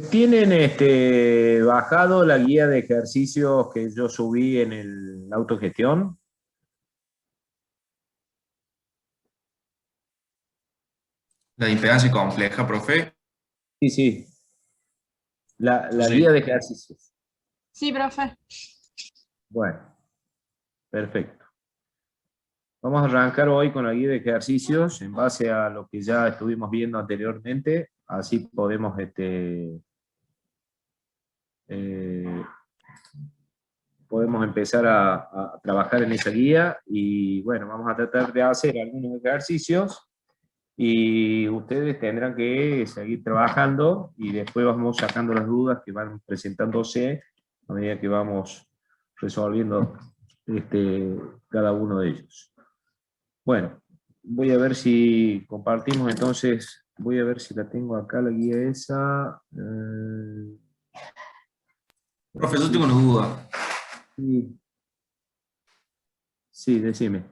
¿Tienen bajado la guía de ejercicios que yo subí en el autogestión? La impedancia compleja, profe. Sí, sí, la guía Sí. de ejercicios. Sí, profe. Bueno, perfecto. Vamos a arrancar hoy con la guía de ejercicios en base a lo que ya estuvimos viendo anteriormente. Así podemos eh, podemos empezar a trabajar en esa guía y bueno, vamos a tratar de hacer algunos ejercicios y ustedes tendrán que seguir trabajando y después vamos sacando las dudas que van presentándose a medida que vamos resolviendo cada uno de ellos. Bueno, voy a ver si compartimos entonces, voy a ver si la tengo acá la guía esa. Profe, yo tengo una duda. Sí, sí, decime.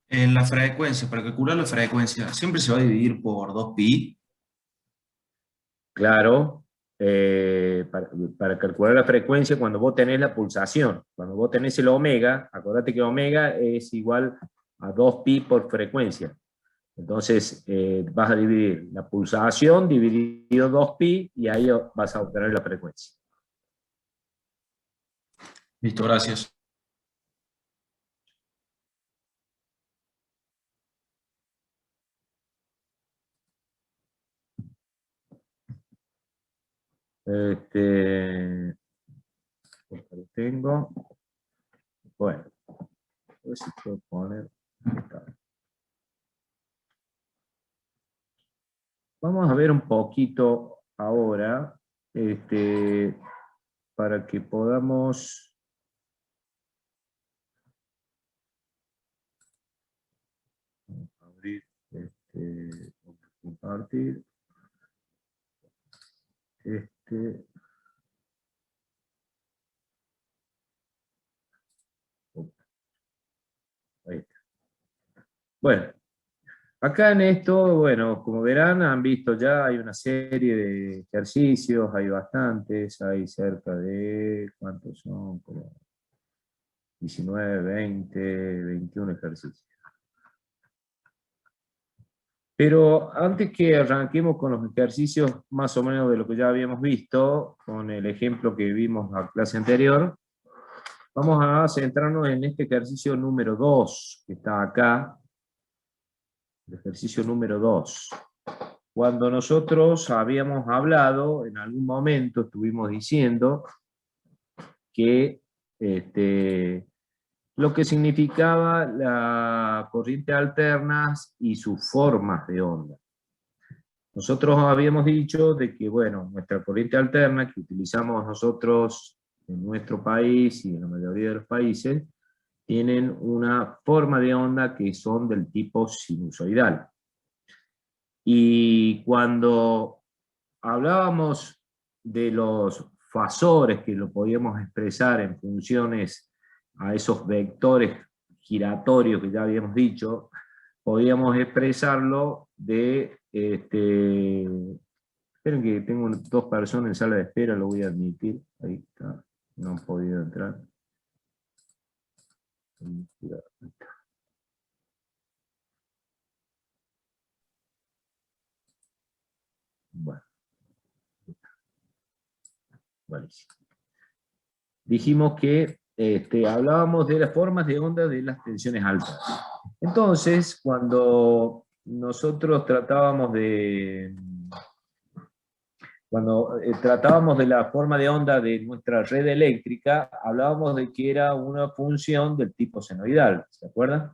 En la frecuencia, para calcular la frecuencia, siempre se va a dividir por 2pi. Claro, para calcular la frecuencia cuando vos tenés la pulsación, cuando vos tenés el omega, acordate que omega es igual a 2pi por frecuencia. Entonces vas a dividir la pulsación dividido 2pi y ahí vas a obtener la frecuencia. Listo, gracias. Lo tengo. Bueno, a ver si puedo poner. Vamos a ver un poquito ahora, para que podamos abrir, compartir, este, ahí está. Bueno, acá en esto, bueno, como verán, han visto ya, hay una serie de ejercicios, hay bastantes, hay cerca de, ¿cuántos son? Como 19, 20, 21 ejercicios. Pero antes que arranquemos con los ejercicios más o menos de lo que ya habíamos visto, con el ejemplo que vimos en la clase anterior, vamos a centrarnos en este ejercicio número 2, que está acá, el ejercicio número 2. Cuando nosotros habíamos hablado, en algún momento estuvimos diciendo que lo que significaba la corriente alternas y sus formas de onda. Nosotros habíamos dicho de que, bueno, nuestra corriente alterna que utilizamos nosotros en nuestro país y en la mayoría de los países, tienen una forma de onda que son del tipo sinusoidal. Y cuando hablábamos de los fasores que lo podíamos expresar en funciones a esos vectores giratorios que ya habíamos dicho, podíamos expresarlo de... esperen que tengo dos personas en sala de espera, lo voy a admitir. Ahí está, no han podido entrar. Bueno, buenísimo. Dijimos que hablábamos de las formas de onda de las tensiones altas. Entonces, cuando nosotros tratábamos de la forma de onda de nuestra red eléctrica, hablábamos de que era una función del tipo senoidal, ¿se acuerdan?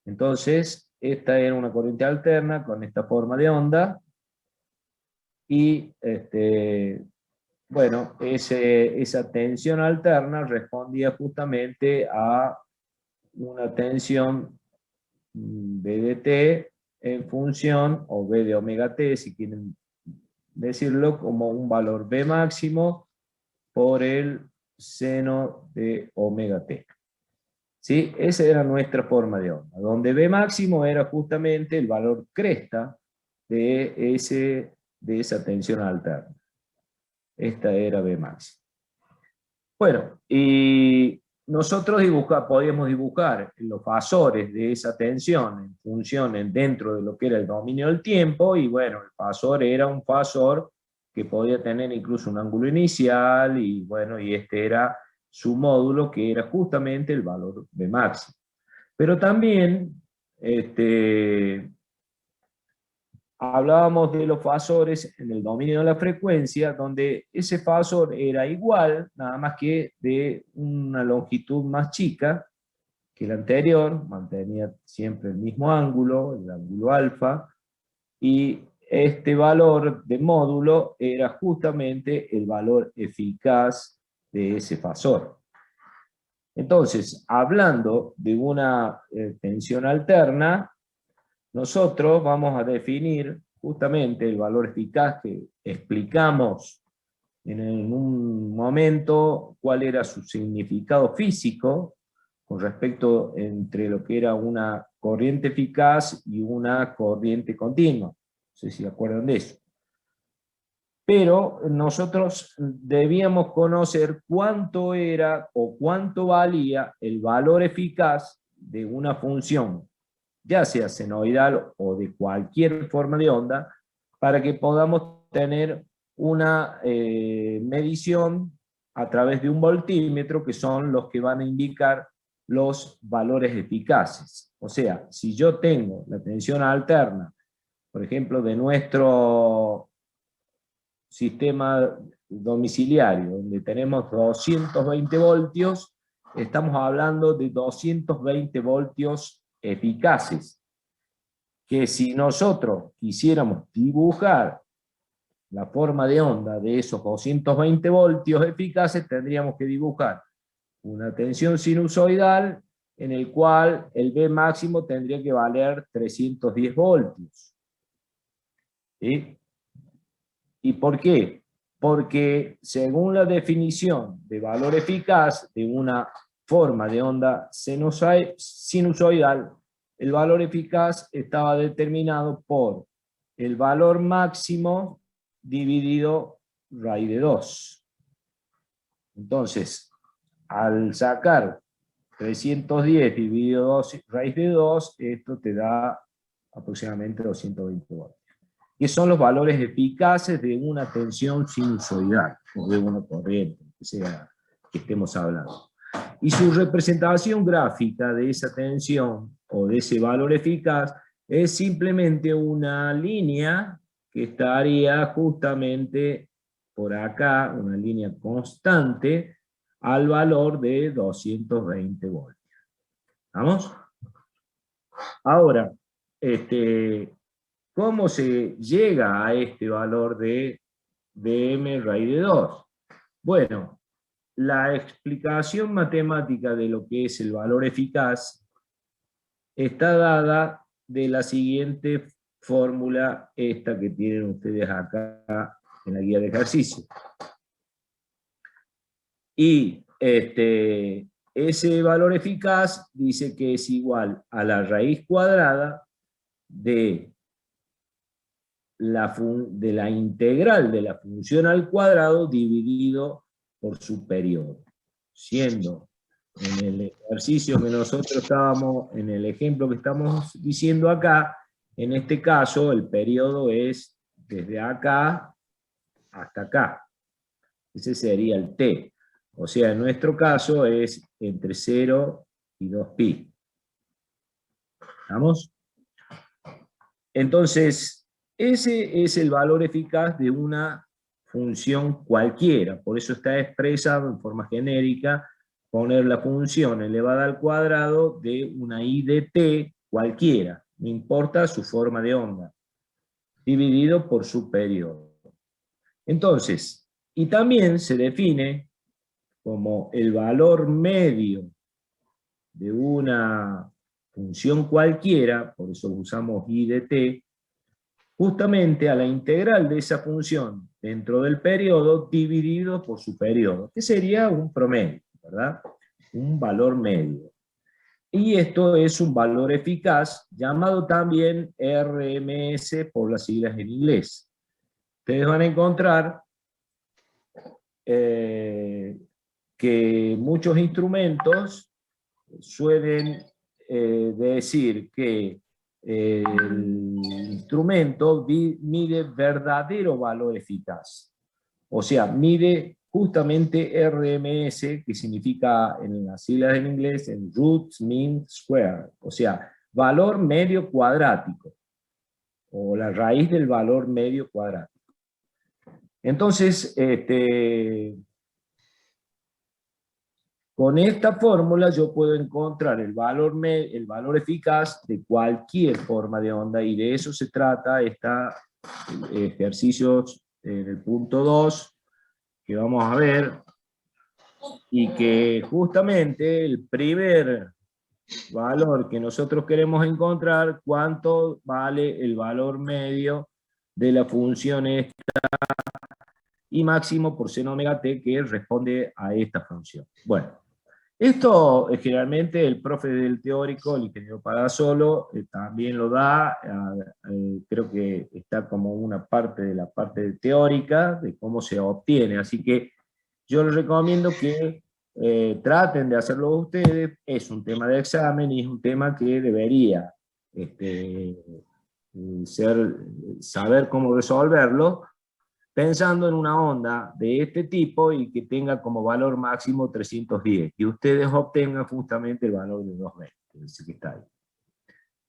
Entonces, esta era una corriente alterna con esta forma de onda, y bueno, esa tensión alterna respondía justamente a una tensión B de t en función, o B de omega t, si quieren decirlo, como un valor B máximo por el seno de omega t. ¿Sí? Esa era nuestra forma de onda, donde B máximo era justamente el valor cresta de esa tensión alterna. esta era B máxima. Bueno, y nosotros podíamos dibujar los fasores de esa tensión en función dentro de lo que era el dominio del tiempo, y bueno, el fasor era un fasor que podía tener incluso un ángulo inicial, y bueno, y este era su módulo, que era justamente el valor B máximo. Pero también hablábamos de los fasores en el dominio de la frecuencia, donde ese fasor era igual, nada más que de una longitud más chica que el anterior, mantenía siempre el mismo ángulo, el ángulo alfa, y este valor de módulo era justamente el valor eficaz de ese fasor. Entonces, hablando de una tensión alterna, nosotros vamos a definir justamente el valor eficaz que explicamos en un momento, cuál era su significado físico con respecto entre lo que era una corriente eficaz y una corriente continua. No sé si se acuerdan de eso. Pero nosotros debíamos conocer cuánto era o cuánto valía el valor eficaz de una función, ya sea senoidal o de cualquier forma de onda, para que podamos tener una medición a través de un voltímetro, que son los que van a indicar los valores eficaces. O sea, si yo tengo la tensión alterna, por ejemplo, de nuestro sistema domiciliario, donde tenemos 220 voltios, estamos hablando de 220 voltios eficaces, que si nosotros quisiéramos dibujar la forma de onda de esos 220 voltios eficaces, tendríamos que dibujar una tensión sinusoidal en el cual el B máximo tendría que valer 310 voltios. ¿Sí? ¿Y por qué? Porque según la definición de valor eficaz de una forma de onda sinusoidal, el valor eficaz estaba determinado por el valor máximo dividido raíz de 2. Entonces, al sacar 310 dividido 2 raíz de 2, esto te da aproximadamente 220 voltios. Que son los valores eficaces de una tensión sinusoidal, o de una corriente, que sea que estemos hablando. Y su representación gráfica de esa tensión, o de ese valor eficaz, es simplemente una línea que estaría justamente por acá, una línea constante, al valor de 220 voltios. ¿Vamos? Ahora, ¿cómo se llega a este valor de m raíz de 2? Bueno, la explicación matemática de lo que es el valor eficaz está dada de la siguiente fórmula, esta que tienen ustedes acá en la guía de ejercicio. Y ese valor eficaz dice que es igual a la raíz cuadrada de la integral de la función al cuadrado dividido por su periodo, siendo en el ejercicio que nosotros estábamos, en el ejemplo que estamos diciendo acá, en este caso el periodo es desde acá hasta acá. Ese sería el t. O sea, en nuestro caso es entre 0 y 2pi. ¿Estamos? Entonces, ese es el valor eficaz de una función cualquiera. Por eso está expresado en forma genérica, poner la función elevada al cuadrado de una i de t cualquiera, no importa su forma de onda, dividido por su periodo. Entonces, y también se define como el valor medio de una función cualquiera, por eso usamos i de t, justamente a la integral de esa función dentro del periodo dividido por su periodo, que sería un promedio, ¿verdad? Un valor medio. Y esto es un valor eficaz, llamado también RMS por las siglas en inglés. Ustedes van a encontrar que muchos instrumentos suelen decir que el instrumento mide verdadero valor eficaz. O sea, mide justamente RMS, que significa en las siglas en inglés, en roots mean square, o sea, valor medio cuadrático, o la raíz del valor medio cuadrático. Entonces, con esta fórmula yo puedo encontrar el valor eficaz de cualquier forma de onda, y de eso se trata ejercicios en el punto 2 que vamos a ver, y que justamente el primer valor que nosotros queremos encontrar, cuánto vale el valor medio de la función y máximo por seno omega t que responde a esta función. Bueno, esto generalmente el profe del teórico, el ingeniero Palazzolo, también lo da, creo que está como una parte de la parte teórica de cómo se obtiene, así que yo les recomiendo que traten de hacerlo ustedes. Es un tema de examen y es un tema que debería saber cómo resolverlo, pensando en una onda de este tipo y que tenga como valor máximo 310, y ustedes obtengan justamente el valor de 220, ese que está ahí.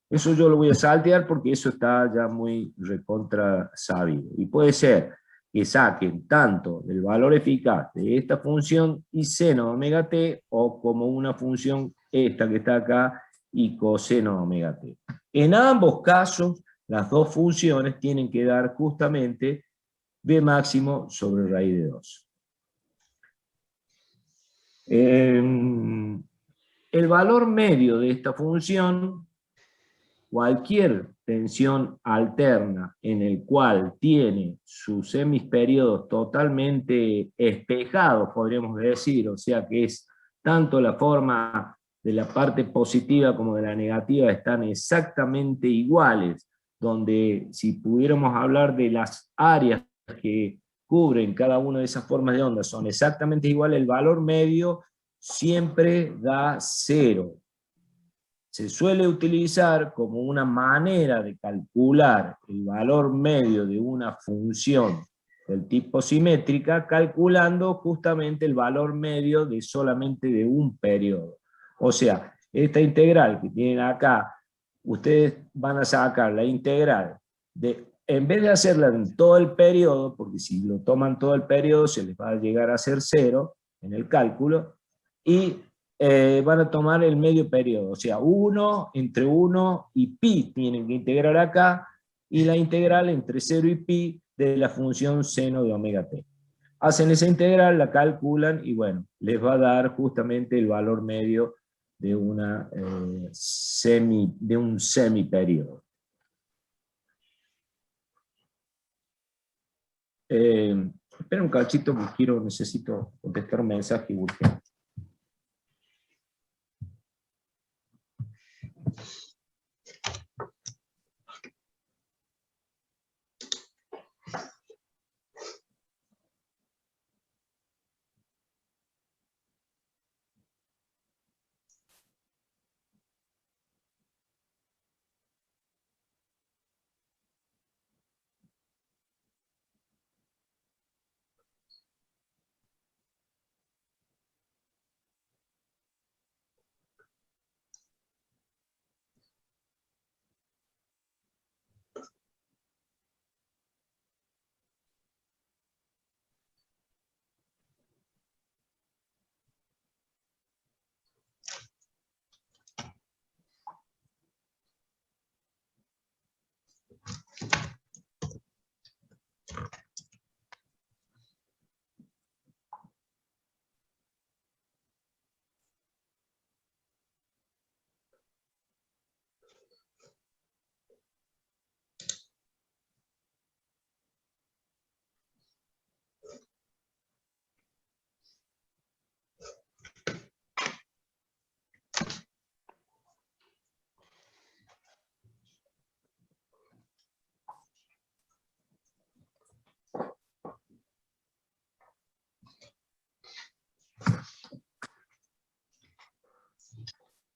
Eso yo lo voy a saltear porque eso está ya muy recontra sabido. Y puede ser que saquen tanto el valor eficaz de esta función y seno omega t, o como una función esta que está acá y coseno omega t. En ambos casos, las dos funciones tienen que dar justamente B máximo sobre raíz de 2. El valor medio de esta función, cualquier tensión alterna en el cual tiene sus semisperiodos totalmente espejados, podríamos decir, o sea que es tanto la forma de la parte positiva como de la negativa están exactamente iguales, donde si pudiéramos hablar de las áreas que cubren cada una de esas formas de onda son exactamente iguales, el valor medio siempre da 0. Se suele utilizar como una manera de calcular el valor medio de una función del tipo simétrica, calculando justamente el valor medio de solamente de un periodo. O sea, esta integral que tienen acá, ustedes van a sacar la integral en vez de hacerla en todo el periodo, porque si lo toman todo el periodo se les va a llegar a ser 0 en el cálculo, y van a tomar el medio periodo, o sea, 1 entre 1 y pi tienen que integrar acá, y la integral entre 0 y pi de la función seno de omega t. Hacen esa integral, la calculan y bueno, les va a dar justamente el valor medio de, de un semiperiodo. Espera un cachito que necesito contestar un mensaje urgente.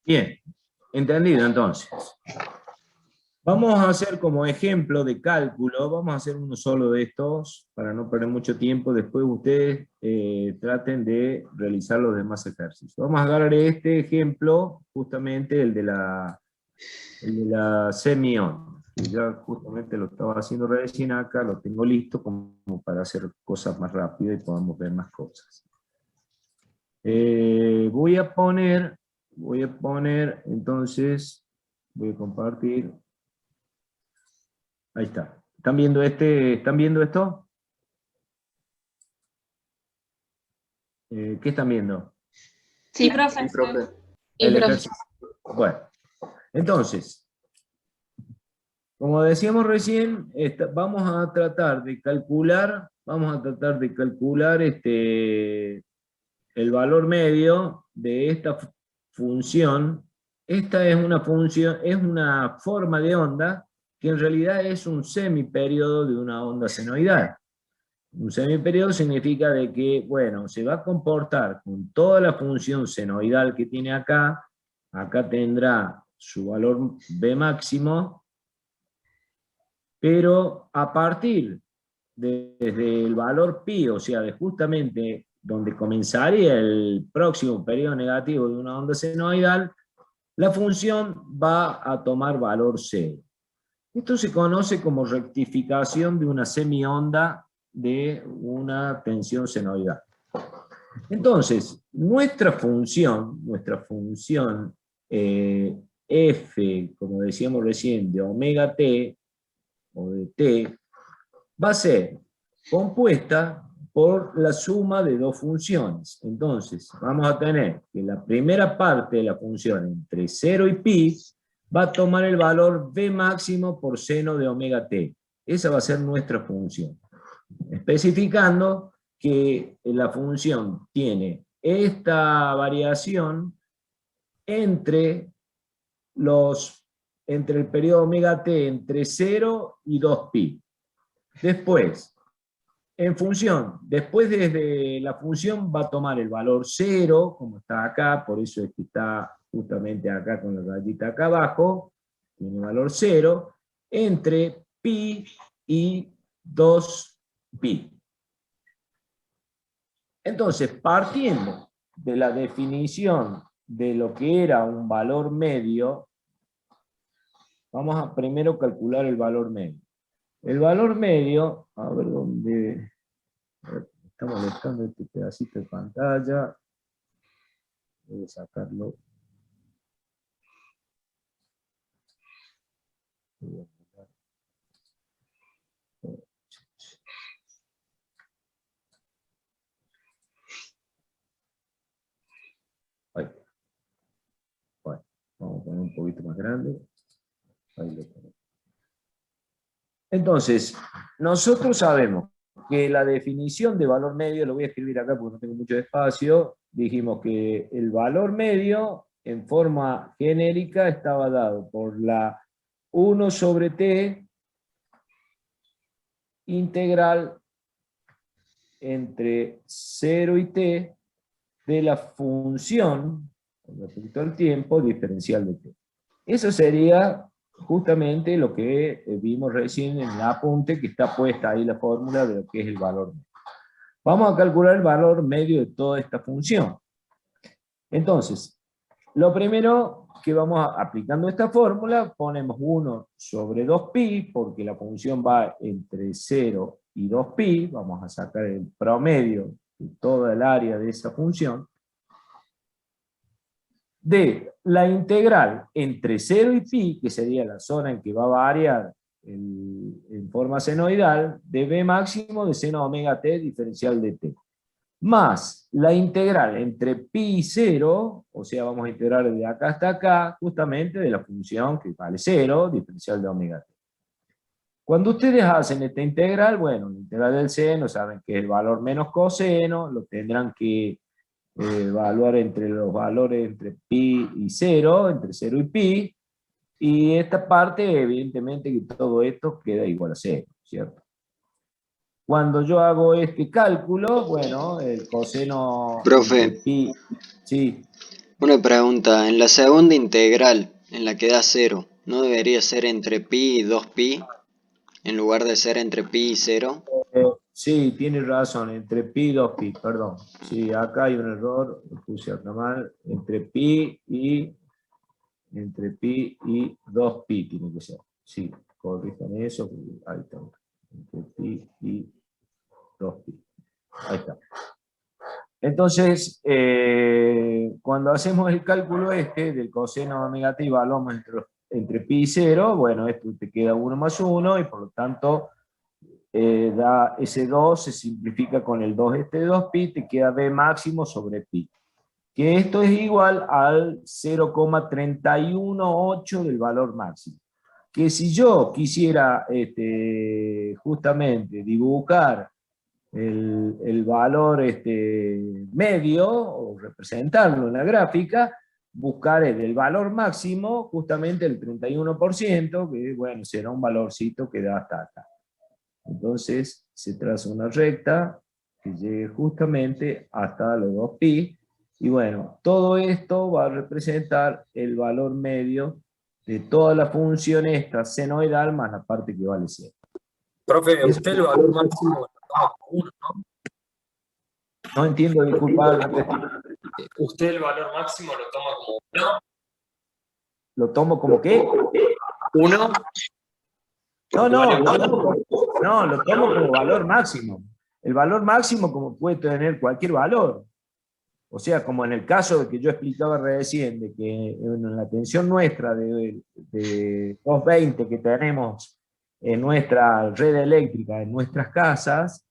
Bien, entendido entonces. Vamos a hacer como ejemplo de cálculo, vamos a hacer uno solo de estos para no perder mucho tiempo. Después ustedes traten de realizar los demás ejercicios. Vamos a agarrar este ejemplo, justamente el de la semionda. Ya justamente lo estaba haciendo recién acá, lo tengo listo como para hacer cosas más rápido y podamos ver más cosas. Voy a poner, entonces, voy a compartir. Ahí está. ¿Están viendo ¿Están viendo esto? ¿Qué están viendo? Sí, profe. Sí, profe. Y El profe. ejercicio. Bueno, entonces, como decíamos recién, vamos a tratar de calcular, el valor medio de esta función. Esta es una función, es una forma de onda que en realidad es un semiperíodo de una onda senoidal. Un semiperiodo significa de que, bueno, se va a comportar con toda la función senoidal que tiene acá. Acá tendrá su valor B máximo, pero a partir desde el valor pi, o sea, de justamente donde comenzaría el próximo periodo negativo de una onda senoidal, la función va a tomar valor cero. Esto se conoce como rectificación de una semionda de una tensión senoidal. Entonces, nuestra función f, como decíamos recién, de omega t, o de t, va a ser compuesta por la suma de dos funciones. Entonces, vamos a tener que la primera parte de la función entre 0 y pi va a tomar el valor b máximo por seno de omega t. Esa va a ser nuestra función. Especificando que la función tiene esta variación entre el periodo omega t entre 0 y 2pi. Después, después desde la función va a tomar el valor 0, como está acá, por eso es que está justamente acá con la rayita acá abajo, tiene valor 0, entre pi y 2pi. Entonces, partiendo de la definición de lo que era un valor medio, vamos a primero calcular el valor medio. El valor medio, a ver dónde... Me está molestando este pedacito de pantalla. Voy a sacarlo. Ahí. Bueno, vamos a poner un poquito más grande. Ahí lo tenemos. Entonces, nosotros sabemos que la definición de valor medio, lo voy a escribir acá porque no tengo mucho espacio, dijimos que el valor medio en forma genérica estaba dado por la 1 sobre t integral entre 0 y t de la función, con respecto al tiempo, diferencial de t. Eso sería justamente lo que vimos recién en el apunte, que está puesta ahí la fórmula de lo que es el valor medio. Vamos a calcular el valor medio de toda esta función. Entonces, lo primero que aplicando esta fórmula, ponemos 1 sobre 2pi, porque la función va entre 0 y 2pi, vamos a sacar el promedio de toda el área de esa función, de la integral entre 0 y pi, que sería la zona en que va a variar en forma senoidal, de b máximo de seno omega t diferencial de t, más la integral entre pi y 0, o sea, vamos a integrar de acá hasta acá, justamente de la función que vale 0, diferencial de omega t. Cuando ustedes hacen esta integral, bueno, la integral del seno, saben que es el valor menos coseno, lo tendrán que evaluar entre los valores entre pi y 0, entre 0 y pi, y esta parte, evidentemente que todo esto queda igual a 0, ¿cierto? Cuando yo hago este cálculo, bueno, el coseno Profe, entre pi... Sí. Una pregunta, en la segunda integral, en la que da cero, ¿no debería ser entre pi y 2pi, en lugar de ser entre pi y cero? Sí, tiene razón, entre pi y 2pi, perdón. Sí, acá hay un error, lo puse acá mal, entre pi y 2pi tiene que ser. Sí, corrijan eso, ahí está. Entre pi y 2pi. Ahí está. Entonces, cuando hacemos el cálculo este del coseno negativo al ohmo entre pi y 0, bueno, esto te queda 1 más 1 y por lo tanto da ese 2 se simplifica con el 2 este de 2pi, te queda b máximo sobre pi. Que esto es igual al 0,318 del valor máximo. Que si yo quisiera justamente dibujar el valor medio o representarlo en la gráfica, buscaré del valor máximo justamente el 31%, que bueno, será un valorcito que da hasta acá. Entonces se traza una recta que llegue justamente hasta los 2pi, y bueno, todo esto va a representar el valor medio de toda la función esta senoidal más la parte que vale 0. Profe, Eso, usted el valor máximo lo toma como 1, no entiendo, disculpa, repetir. usted el valor máximo lo toma como 1. ¿Lo tomo como qué? 1. No, lo tomo como valor máximo. El valor máximo como puede tener cualquier valor. O sea, como en el caso de que yo explicaba recién, de que en la tensión nuestra de 220 que tenemos en nuestra red eléctrica, en nuestras casas,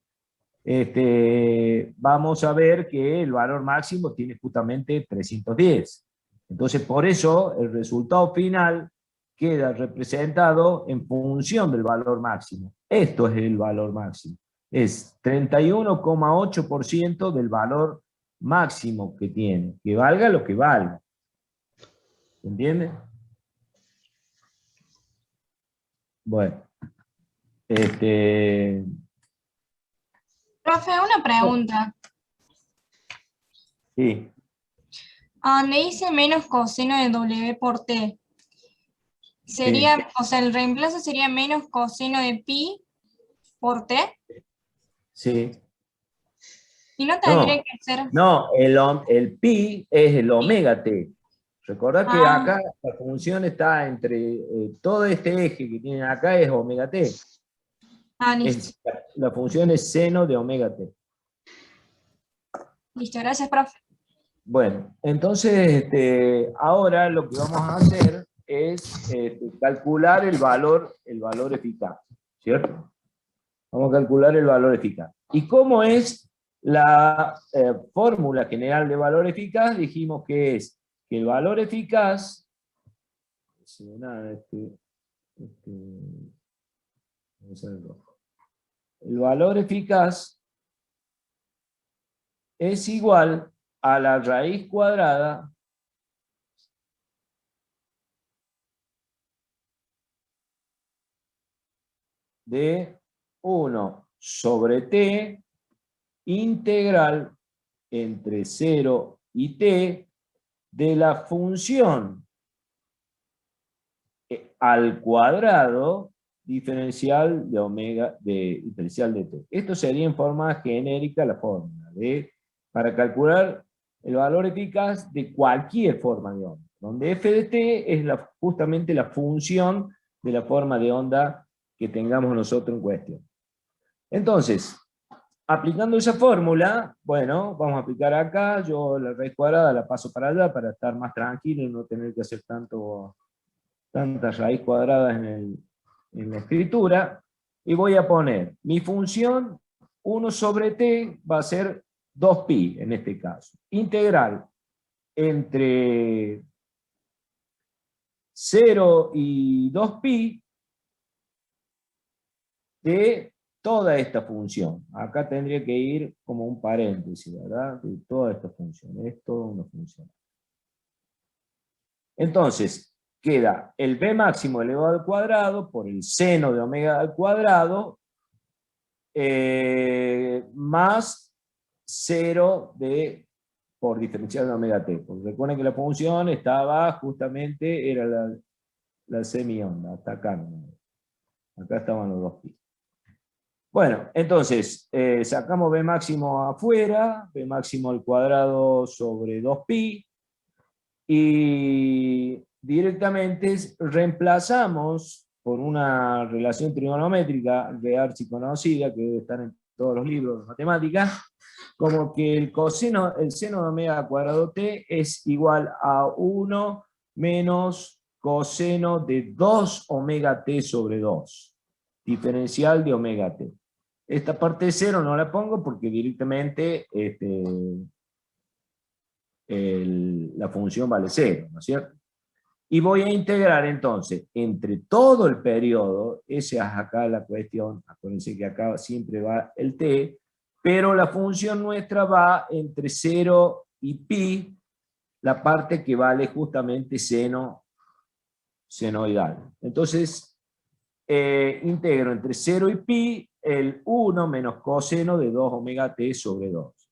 vamos a ver que el valor máximo tiene justamente 310. Entonces, por eso el resultado final queda representado en función del valor máximo. Esto es el valor máximo. Es 31,8% del valor máximo que tiene, que valga lo que valga. ¿Entiendes? Bueno. Profe, una pregunta. Sí. Donde dice menos coseno de W por T, sería, o sea, el reemplazo sería menos coseno de pi por T, Sí. y no tendría que ser. No, el pi es el omega t. Recordad que acá la función está entre todo este eje que tienen acá es omega t. Listo. La función es seno de omega t. Listo, gracias, profe. Bueno, entonces ahora lo que vamos a hacer es calcular el valor eficaz, ¿cierto? Vamos a calcular el valor eficaz. ¿Y cómo es la fórmula general de valor eficaz? Dijimos que es que el valor eficaz, el valor eficaz es igual a la raíz cuadrada de 1 sobre t integral entre 0 y t de la función al cuadrado diferencial de omega diferencial de t. Esto sería en forma genérica la fórmula para calcular el valor eficaz de cualquier forma de onda, donde f de t es justamente la función de la forma de onda que tengamos nosotros en cuestión. Entonces, aplicando esa fórmula, bueno, vamos a aplicar acá, yo la raíz cuadrada la paso para allá para estar más tranquilo y no tener que hacer tantas raíz cuadradas en la escritura, y voy a poner mi función 1 sobre t va a ser 2pi en este caso, integral entre 0 y 2pi de toda esta función. Acá tendría que ir como un paréntesis, ¿verdad? De toda esta función, es toda una función. Entonces, queda el b máximo elevado al cuadrado por el seno de omega al cuadrado más 0 de por diferencial de omega t. Porque recuerden que la función estaba justamente, era la semionda, hasta acá. Acá estaban los 2pi. Bueno, entonces, sacamos b máximo afuera, b máximo al cuadrado sobre 2pi, y directamente reemplazamos por una relación trigonométrica de archiconocida, que debe estar en todos los libros de matemáticas, como que el seno de omega cuadrado t es igual a 1 menos coseno de 2 omega t sobre 2, diferencial de omega t. Esta parte de 0 no la pongo porque directamente la función vale 0, ¿no es cierto? Y voy a integrar entonces entre todo el periodo, esa es acá la cuestión, acuérdense que acá siempre va el t, pero la función nuestra va entre 0 y pi, la parte que vale justamente senoidal. Entonces, integro entre 0 y pi el 1 menos coseno de 2 omega t sobre 2.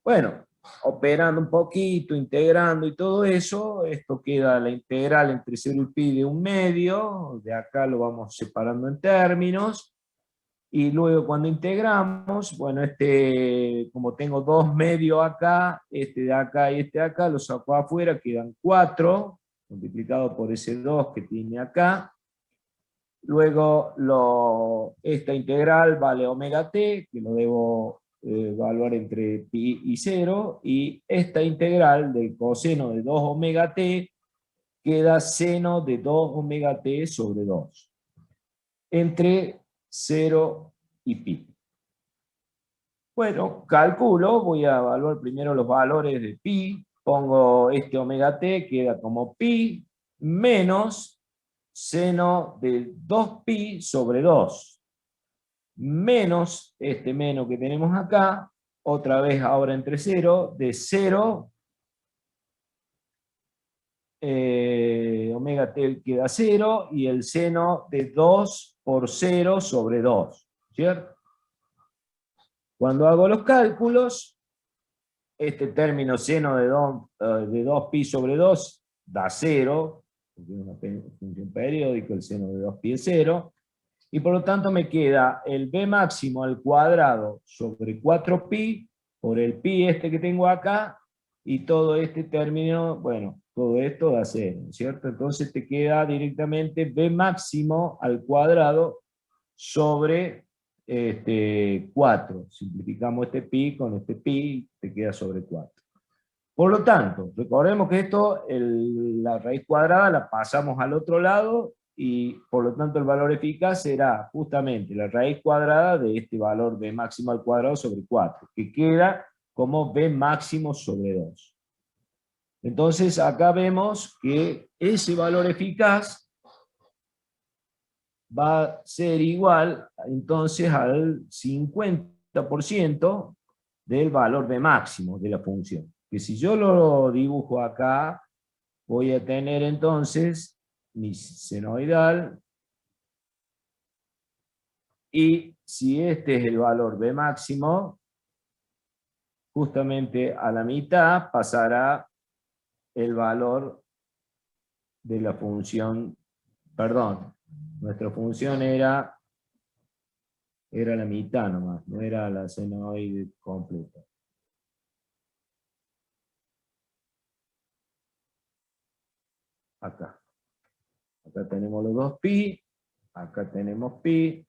Bueno, operando un poquito, integrando y todo eso, esto queda la integral entre 0 y pi de 1/2, de acá lo vamos separando en términos, y luego cuando integramos, bueno, como tengo 2/2 acá, este de acá y este de acá, lo saco afuera, quedan 4, multiplicado por ese 2 que tiene acá. Luego esta integral vale omega t, que lo debo evaluar entre pi y 0, y esta integral del coseno de 2 omega t queda seno de 2 omega t sobre 2, entre 0 y pi. Bueno, calculo, voy a evaluar primero los valores de pi, pongo este omega t, queda como pi, menos seno de 2pi sobre 2, menos este menos que tenemos acá, otra vez ahora entre 0, de 0, omega t queda 0, y el seno de 2 por 0 sobre 2, ¿cierto? Cuando hago los cálculos, este término seno de 2pi sobre 2 da 0, porque es una función periódica, el seno de 2pi es 0, y por lo tanto me queda el b máximo al cuadrado sobre 4pi por el pi que tengo acá, y todo este término, bueno, todo esto da 0, ¿cierto? Entonces te queda directamente b máximo al cuadrado sobre 4. Simplificamos este pi con este pi, te queda sobre 4. Por lo tanto, recordemos que esto, la raíz cuadrada la pasamos al otro lado, y por lo tanto el valor eficaz será justamente la raíz cuadrada de este valor b máximo al cuadrado sobre 4, que queda como b máximo sobre 2. Entonces acá vemos que ese valor eficaz va a ser igual entonces al 50% del valor b máximo de la función. Que si yo lo dibujo acá, voy a tener entonces mi senoidal, y si este es el valor b máximo, justamente a la mitad pasará el valor de la función, perdón, nuestra función era la mitad nomás, no era la senoide completa. Acá tenemos los 2pi, acá tenemos pi,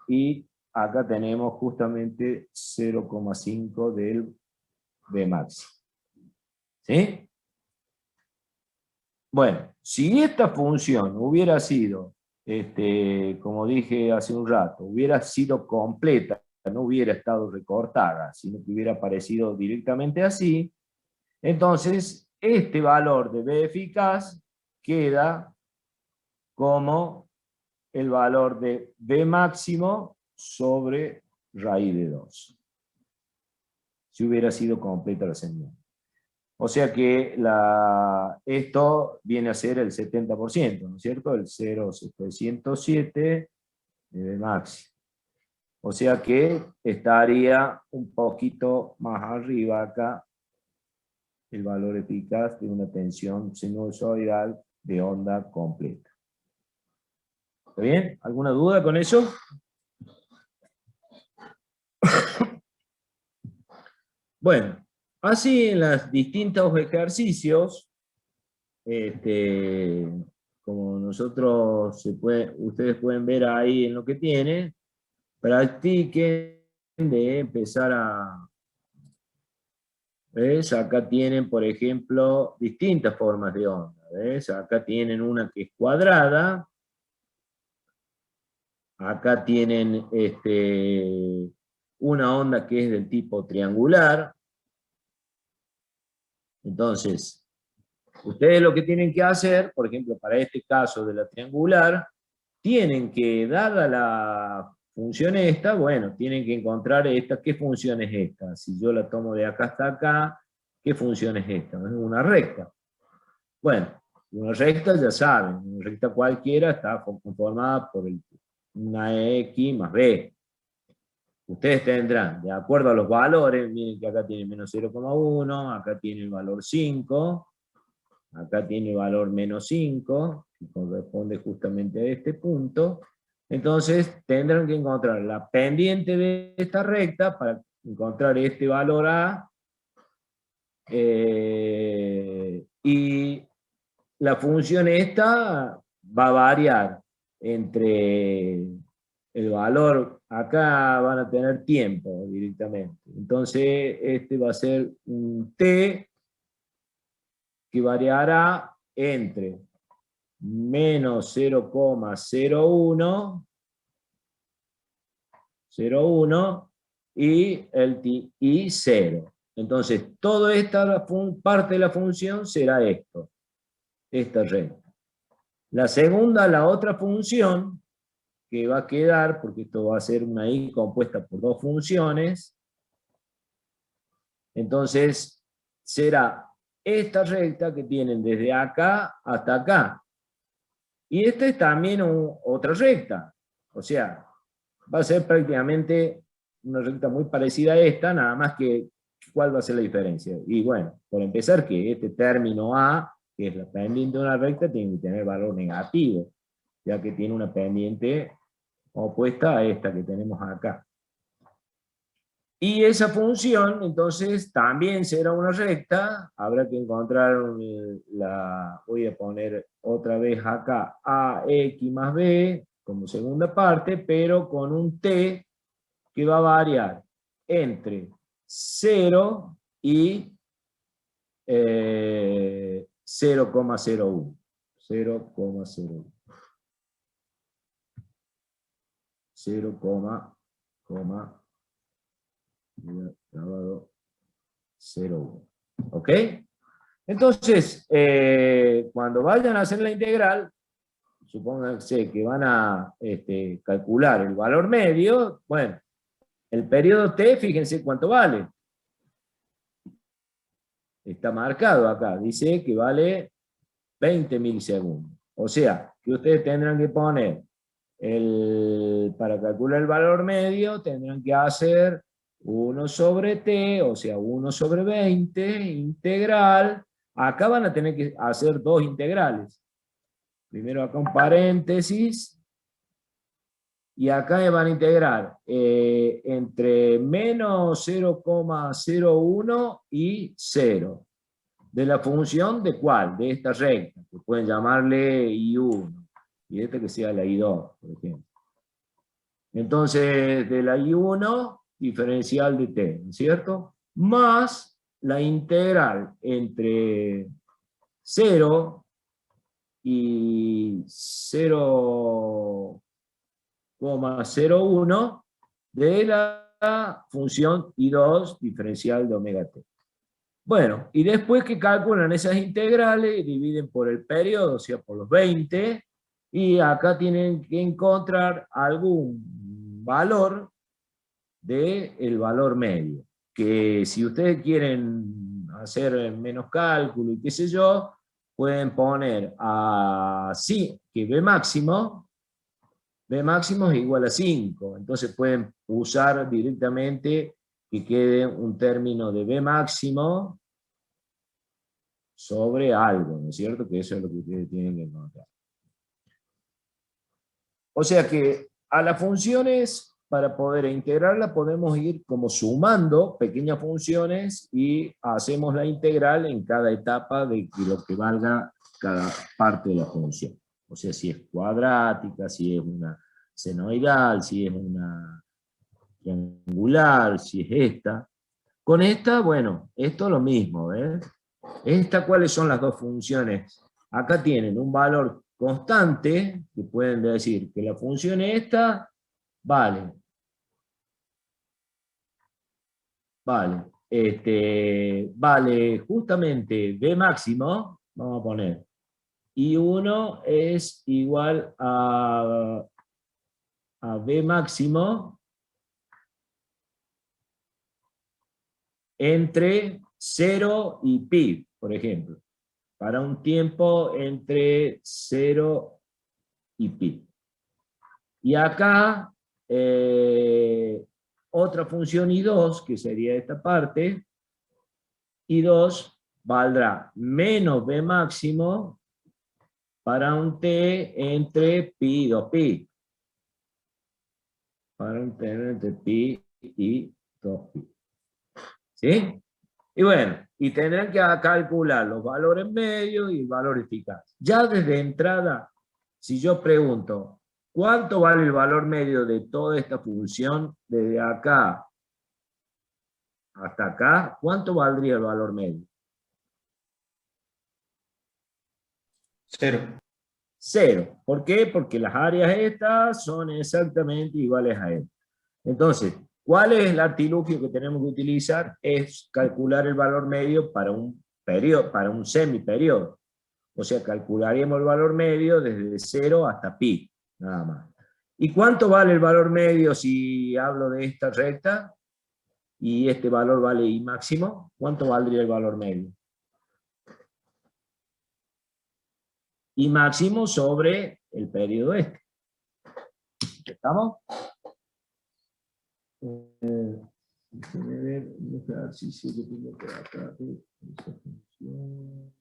y acá tenemos justamente 0,5 del b máximo. ¿Sí? Bueno, si esta función hubiera sido, como dije hace un rato, hubiera sido completa, no hubiera estado recortada, sino que hubiera aparecido directamente así, entonces este valor de b eficaz queda como el valor de b máximo sobre raíz de 2. Si hubiera sido completa la semilla. O sea que esto viene a ser el 70%, ¿no es cierto? El 0,707 de b máximo. O sea que estaría un poquito más arriba acá el valor eficaz de una tensión sinusoidal de onda completa. ¿Está bien? ¿Alguna duda con eso? Bueno, así en los distintos ejercicios, como ustedes pueden ver ahí en lo que tienen, practiquen de empezar a... ¿Ves? Acá tienen, por ejemplo, distintas formas de onda. ¿Ves? Acá tienen una que es cuadrada. Acá tienen una onda que es del tipo triangular. Entonces, ustedes lo que tienen que hacer, por ejemplo, para este caso de la triangular, tienen que, dada la función esta, bueno, tienen que encontrar esta. ¿Qué función es esta? Si yo la tomo de acá hasta acá, ¿qué función es esta? Es una recta. Bueno, una recta ya saben, una recta cualquiera está conformada por una X más B. Ustedes tendrán, de acuerdo a los valores, miren que acá tiene menos 0,1, acá tiene el valor 5, acá tiene el valor menos 5, que corresponde justamente a este punto. Entonces tendrán que encontrar la pendiente de esta recta para encontrar este valor A, y la función esta va a variar entre el valor, acá van a tener tiempo directamente. Entonces este va a ser un t que variará entre menos 0,01 y 0. Entonces, toda esta parte de la función será esto, esta recta. La otra función que va a quedar, porque esto va a ser una y compuesta por dos funciones, entonces será esta recta que tienen desde acá hasta acá. Y esta es también otra recta, o sea, va a ser prácticamente una recta muy parecida a esta, nada más que ¿cuál va a ser la diferencia? Y bueno, por empezar, que este término A, que es la pendiente de una recta, tiene que tener valor negativo, ya que tiene una pendiente opuesta a esta que tenemos acá. Y esa función, entonces, también será una recta. Habrá que encontrar voy a poner otra vez acá AX más B como segunda parte, pero con un t que va a variar entre 0 y 0,01. 0,01. 0,01. ¿Ok? Entonces, cuando vayan a hacer la integral, supónganse que van a calcular el valor medio. Bueno, el periodo t, fíjense cuánto vale. Está marcado acá, dice que vale 20 milisegundos. O sea, que ustedes tendrán que poner, para calcular el valor medio, tendrán que hacer 1 sobre t, o sea, 1 sobre 20, integral. Acá van a tener que hacer dos integrales. Primero acá un paréntesis, y acá van a integrar entre menos 0,01 y 0. ¿De la función de cuál? De esta recta, que pueden llamarle I1, y esta que sea la I2, por ejemplo. Entonces, de la I1, diferencial de t, ¿no es cierto? Más la integral entre 0 y 0,01 de la función I2 diferencial de omega t. Bueno, y después que calculan esas integrales, dividen por el periodo, o sea, por los 20, y acá tienen que encontrar algún valor del valor medio, que si ustedes quieren hacer menos cálculo y qué sé yo, pueden poner así, que B máximo es igual a 5, entonces pueden usar directamente que quede un término de B máximo sobre algo, ¿no es cierto? Que eso es lo que ustedes tienen que encontrar. O sea que a las funciones, para poder integrarlas, podemos ir como sumando pequeñas funciones y hacemos la integral en cada etapa de lo que valga cada parte de la función. O sea, si es cuadrática, si es una senoidal, si es una triangular, si es esta. Con esta, bueno, esto es lo mismo, ¿ves? Esta, ¿cuáles son las dos funciones? Acá tienen un valor constante, que pueden decir que la función esta vale justamente b máximo, vamos a poner, y 1 es igual a b máximo entre 0 y pi, por ejemplo, para un tiempo entre 0 y pi. Y acá, otra función I2, que sería esta parte, I2 valdrá menos b máximo para un t entre pi y 2pi. Para un t entre pi y 2pi. ¿Sí? Y bueno, y tendrán que calcular los valores medios y el valor eficaz. Ya desde entrada, si yo pregunto, ¿cuánto vale el valor medio de toda esta función desde acá hasta acá? ¿Cuánto valdría el valor medio? 0. 0. ¿Por qué? Porque las áreas estas son exactamente iguales a esto. Entonces, ¿cuál es el artilugio que tenemos que utilizar? Es calcular el valor medio para un periodo, para un semiperiodo. O sea, calcularíamos el valor medio desde 0 hasta pi, nada más. ¿Y cuánto vale el valor medio si hablo de esta recta? Y este valor vale I máximo. ¿Cuánto valdría el valor medio? I máximo sobre el periodo este. ¿Estamos? Déjenme ver un ejercicio que tengo por acá de esa función.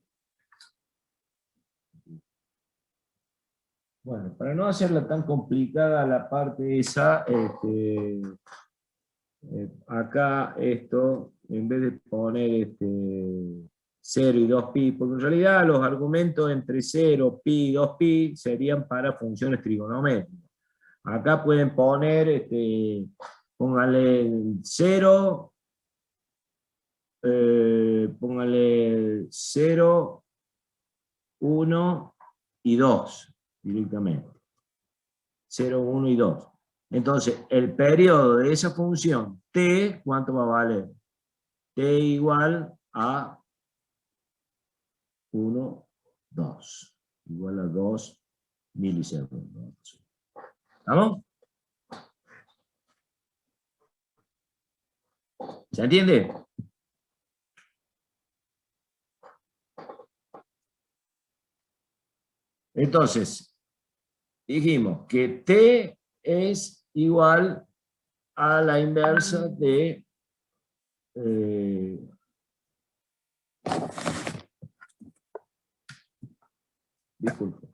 Bueno, para no hacerla tan complicada la parte esa, acá esto, en vez de poner 0 y 2pi, porque en realidad los argumentos entre 0, pi y 2pi serían para funciones trigonométricas. Acá pueden poner, póngale 0, póngale 0, 1 y 2 directamente. 0, 1 y 2. Entonces, el periodo de esa función t, ¿cuánto va a valer? T igual a 1, 2. Igual a 2 milisegundos. ¿Estamos? ¿Se entiende? Entonces, dijimos que t es igual a la inversa de disculpe.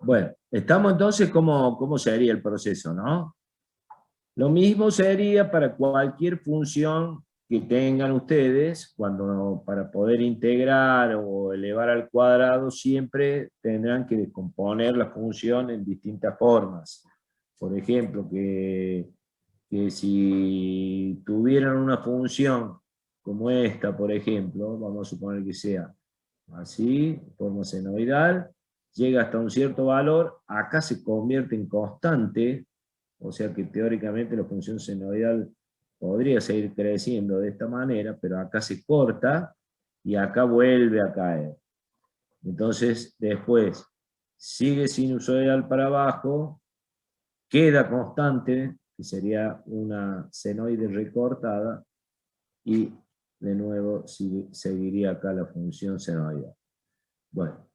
Bueno, estamos entonces, ¿cómo sería el proceso, no? Lo mismo sería para cualquier función que tengan ustedes, para poder integrar o elevar al cuadrado, siempre tendrán que descomponer la función en distintas formas. Por ejemplo, que si tuvieran una función como esta, por ejemplo, vamos a suponer que sea así, forma senoidal, llega hasta un cierto valor, acá se convierte en constante, o sea que teóricamente la función senoidal podría seguir creciendo de esta manera, pero acá se corta y acá vuelve a caer. Entonces, después, sigue sinusoidal para abajo, queda constante, que sería una senoide recortada, y de nuevo seguiría acá la función senoidal. Bueno,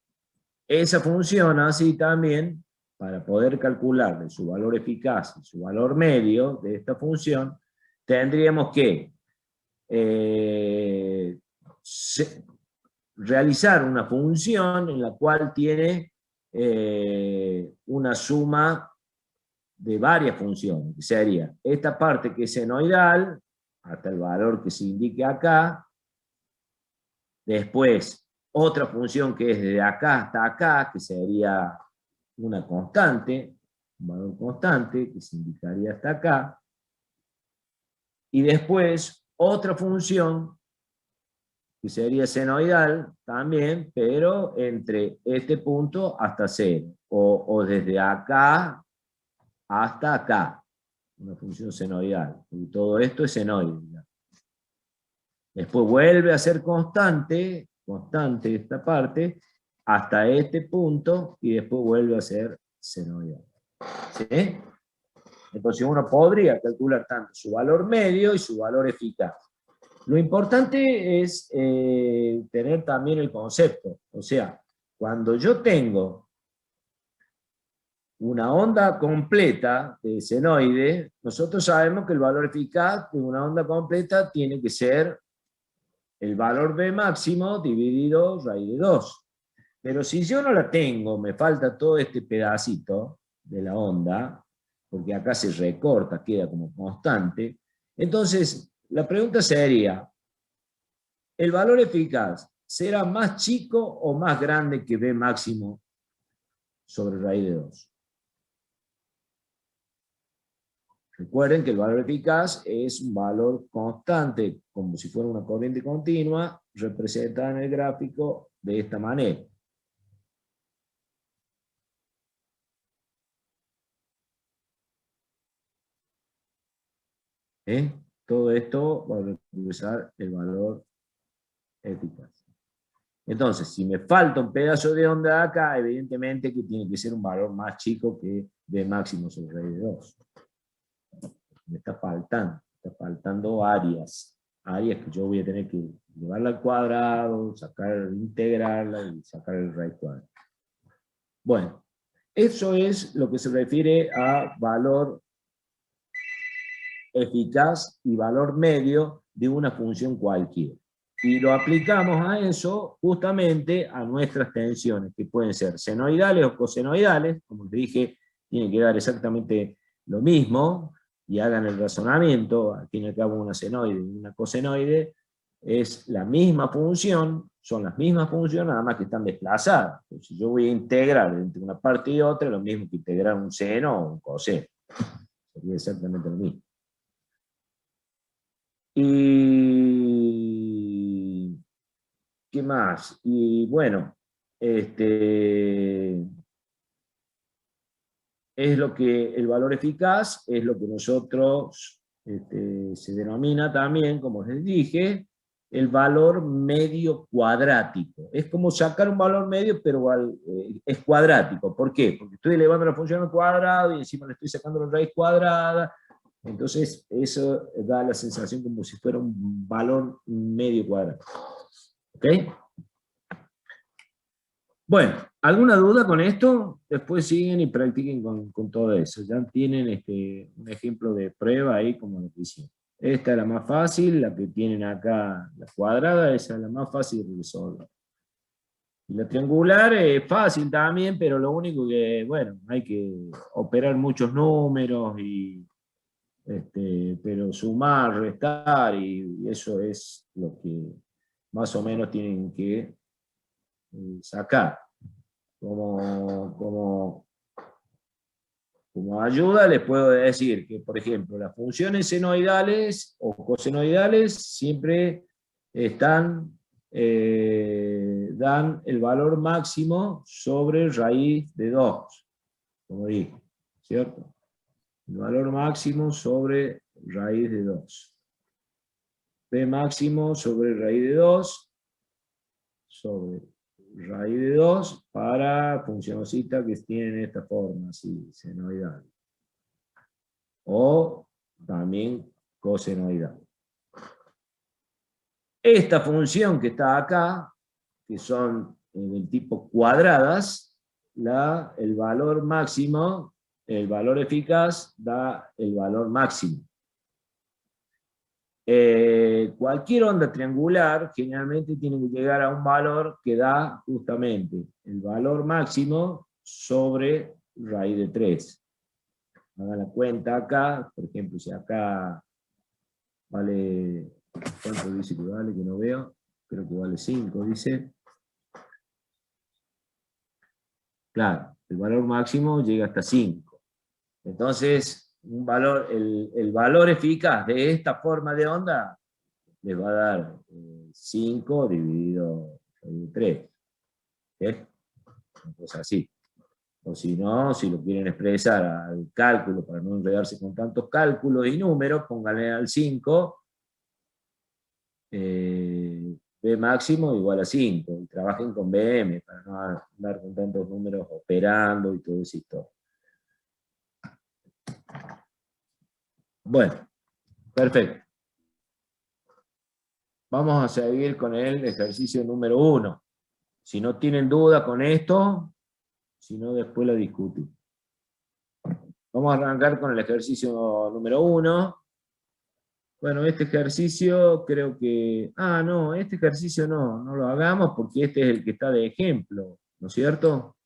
esa función así también, para poder calcular su valor eficaz y su valor medio de esta función, tendríamos que realizar una función en la cual tiene una suma de varias funciones, que sería esta parte que es senoidal, hasta el valor que se indique acá, después otra función que es de acá hasta acá, que sería una constante, un valor constante, que se indicaría hasta acá, y después otra función que sería senoidal también, pero entre este punto hasta 0, o desde acá hasta acá, una función senoidal, y todo esto es senoide. Después vuelve a ser constante esta parte, hasta este punto, y después vuelve a ser senoidal. ¿Sí? Entonces uno podría calcular tanto su valor medio y su valor eficaz. Lo importante es tener también el concepto. O sea, cuando yo tengo una onda completa de senoide, nosotros sabemos que el valor eficaz de una onda completa tiene que ser el valor B máximo dividido raíz de 2. Pero si yo no la tengo, me falta todo este pedacito de la onda, porque acá se recorta, queda como constante, entonces la pregunta sería, ¿el valor eficaz será más chico o más grande que B máximo sobre raíz de 2? Recuerden que el valor eficaz es un valor constante, como si fuera una corriente continua, representada en el gráfico de esta manera. Todo esto va a representar el valor eficaz. Entonces, si me falta un pedazo de onda acá, evidentemente que tiene que ser un valor más chico que B máximo sobre raíz de 2. Me está faltando áreas que yo voy a tener que llevarla al cuadrado, integrarla y sacar el raíz cuadrada. Bueno, eso es lo que se refiere a valor eficaz y valor medio de una función cualquiera. Y lo aplicamos a eso justamente a nuestras tensiones, que pueden ser senoidales o cosenoidales, como les dije, tienen que dar exactamente lo mismo, y hagan el razonamiento, al fin y al cabo una senoide y una cosenoide es la misma función, son las mismas funciones, nada más que están desplazadas. Si yo voy a integrar entre una parte y otra, es lo mismo que integrar un seno o un coseno. Sería exactamente lo mismo. Y ¿qué más? Y bueno, es lo que el valor eficaz es lo que nosotros se denomina también, como les dije, el valor medio cuadrático. Es como sacar un valor medio, pero es cuadrático. ¿Por qué? Porque estoy elevando la función al cuadrado y encima le estoy sacando la raíz cuadrada. Entonces, eso da la sensación como si fuera un valor medio cuadrado. ¿Ok? Bueno, ¿alguna duda con esto? Después siguen y practiquen con todo eso. Ya tienen un ejemplo de prueba ahí como lo que hicieron. Esta es la más fácil, la que tienen acá, la cuadrada, esa es la más fácil de resolver. Y la triangular es fácil también, pero lo único que, bueno, hay que operar muchos números y pero sumar, restar, y eso es lo que más o menos tienen que sacar. Como ayuda les puedo decir que, por ejemplo, las funciones senoidales o cosenoidales siempre dan el valor máximo sobre raíz de 2, como dije, ¿cierto? El valor máximo sobre raíz de 2. P máximo sobre raíz de 2 sobre raíz de 2 para funcioncita que tienen esta forma, así, senoidal. O también cosenoidal. Esta función que está acá, que son del tipo cuadradas, el valor máximo, el valor eficaz da el valor máximo. Cualquier onda triangular generalmente tiene que llegar a un valor que da justamente el valor máximo sobre raíz de 3. Hagan la cuenta acá, por ejemplo, si acá vale, ¿cuánto dice que vale? Que no veo, creo que vale 5, dice. Claro, el valor máximo llega hasta 5. Entonces, el valor eficaz de esta forma de onda les va a dar 5 dividido por 3. ¿Okay? Entonces así. O si no, si lo quieren expresar al cálculo, para no enredarse con tantos cálculos y números, pónganle al 5, B máximo igual a 5, y trabajen con BM, para no andar con tantos números operando y todo eso. Bueno, perfecto. Vamos a seguir con el ejercicio número 1. Si no tienen duda con esto, si no después lo discutimos. Vamos a arrancar con el ejercicio número 1. Bueno, este ejercicio creo que... no, este ejercicio no lo hagamos porque este es el que está de ejemplo, ¿no es cierto?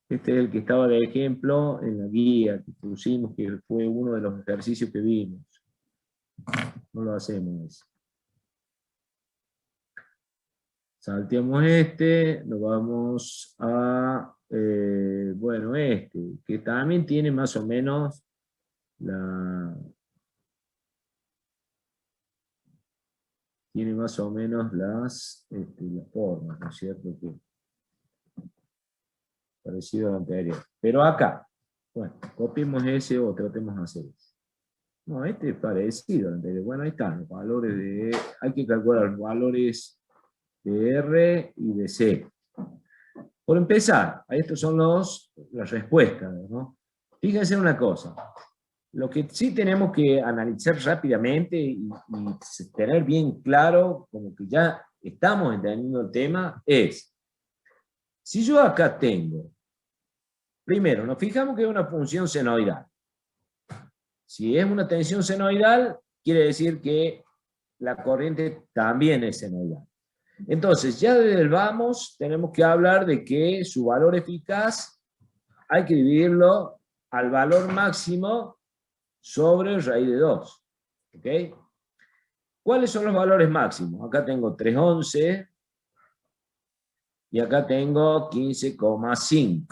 Este es el que estaba de ejemplo en la guía que pusimos, que fue uno de los ejercicios que vimos. No lo hacemos. Salteamos este, nos vamos a... bueno, este, que también tiene más o menos tiene más o menos las formas, ¿no es cierto? Que, parecido al anterior. Pero acá, bueno, copiemos ese o tratemos de hacer ese. No, este es parecido al anterior. Bueno, ahí están los valores de... Hay que calcular los valores de R y de C. Por empezar, estos son las respuestas, ¿no? Fíjense una cosa. Lo que sí tenemos que analizar rápidamente y tener bien claro, como que ya estamos entendiendo el tema, es, si yo acá tengo, primero, nos fijamos que es una función senoidal. Si es una tensión senoidal, quiere decir que la corriente también es senoidal. Entonces, ya desde el vamos, tenemos que hablar de que su valor eficaz hay que dividirlo al valor máximo sobre raíz de 2. ¿Ok? ¿Cuáles son los valores máximos? Acá tengo 311 y acá tengo 15,5.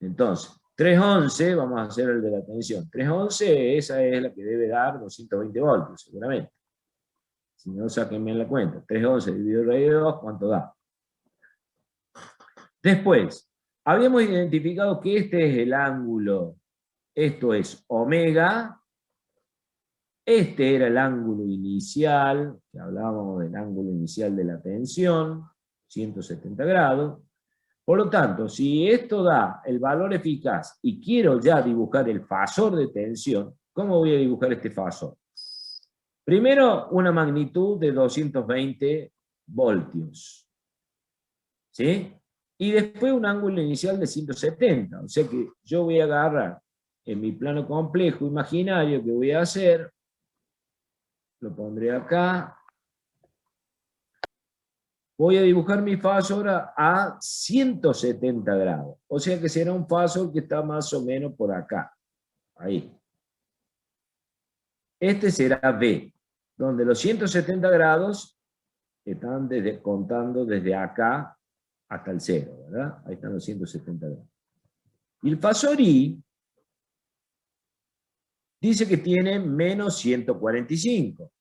Entonces, 311, vamos a hacer el de la tensión. 311, esa es la que debe dar 220 voltios, seguramente. Si no, sáquenme la cuenta. 311 dividido raíz de 2, ¿cuánto da? Después, habíamos identificado que este es el ángulo. Esto es omega. Este era el ángulo inicial, que hablábamos del ángulo inicial de la tensión, 170 grados. Por lo tanto, si esto da el valor eficaz y quiero ya dibujar el fasor de tensión, ¿cómo voy a dibujar este fasor? Primero, una magnitud de 220 voltios. ¿Sí? Y después un ángulo inicial de 170. O sea que yo voy a agarrar en mi plano complejo imaginario que voy a hacer, lo pondré acá. Voy a dibujar mi fasor a 170 grados. O sea que será un fasor que está más o menos por acá. Ahí. Este será B, donde los 170 grados están contando desde acá hasta el 0, ¿verdad? Ahí están los 170 grados. Y el fasor I dice que tiene menos 145.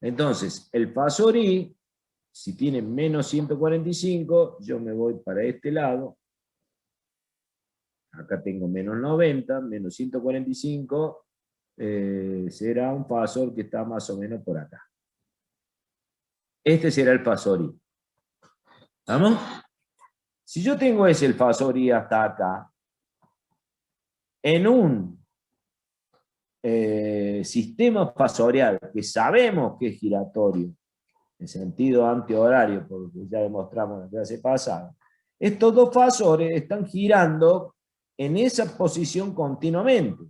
Entonces, el fasor I, si tiene menos 145, yo me voy para este lado. Acá tengo menos 90, menos 145, será un fasor que está más o menos por acá. Este será el fasor I. ¿Vamos? Si yo tengo ese el fasor Y hasta acá, en un sistema fasorial que sabemos que es giratorio, en sentido antihorario, porque ya demostramos en la clase pasada, estos dos fasores están girando en esa posición continuamente.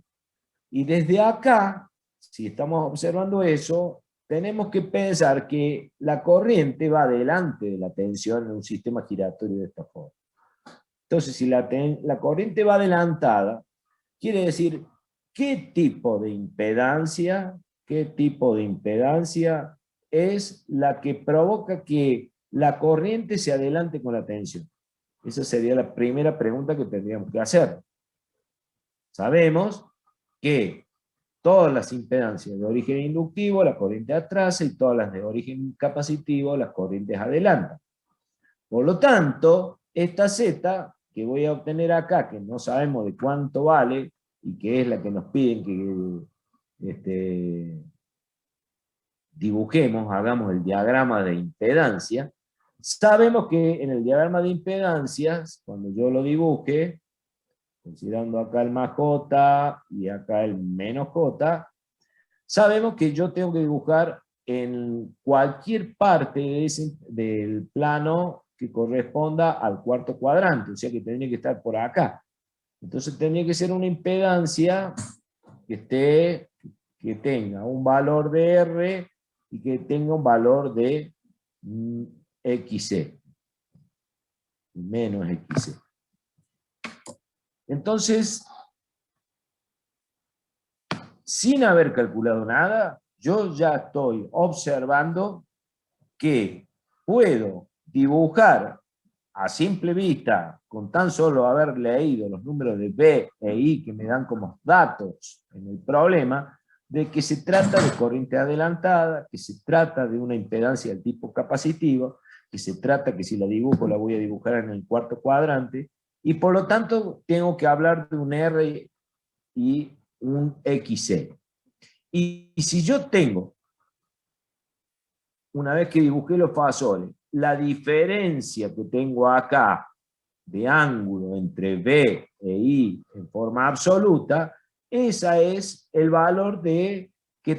Y desde acá, si estamos observando eso, tenemos que pensar que la corriente va delante de la tensión en un sistema giratorio de esta forma. Entonces, si la corriente va adelantada, quiere decir qué tipo de impedancia es la que provoca que la corriente se adelante con la tensión. Esa sería la primera pregunta que tendríamos que hacer. Sabemos que todas las impedancias de origen inductivo, la corriente atrasa, y todas las de origen capacitivo, las corrientes adelantan. Por lo tanto, esta Z que voy a obtener acá, que no sabemos de cuánto vale, y que es la que nos piden que dibujemos, hagamos el diagrama de impedancia, sabemos que en el diagrama de impedancias, cuando yo lo dibuje, considerando acá el más J y acá el menos J, sabemos que yo tengo que dibujar en cualquier parte del plano que corresponda al cuarto cuadrante, o sea que tendría que estar por acá. Entonces tendría que ser una impedancia que tenga un valor de R y que tenga un valor de XC, menos XC. Entonces, sin haber calculado nada, yo ya estoy observando que puedo dibujar a simple vista, con tan solo haber leído los números de B e I que me dan como datos en el problema, de que se trata de corriente adelantada, que se trata de una impedancia del tipo capacitivo, que se trata que si la dibujo la voy a dibujar en el cuarto cuadrante, y por lo tanto tengo que hablar de un R y un XC. Y si yo tengo, una vez que dibujé los fasores, la diferencia que tengo acá de ángulo entre B e I en forma absoluta, esa es el valor que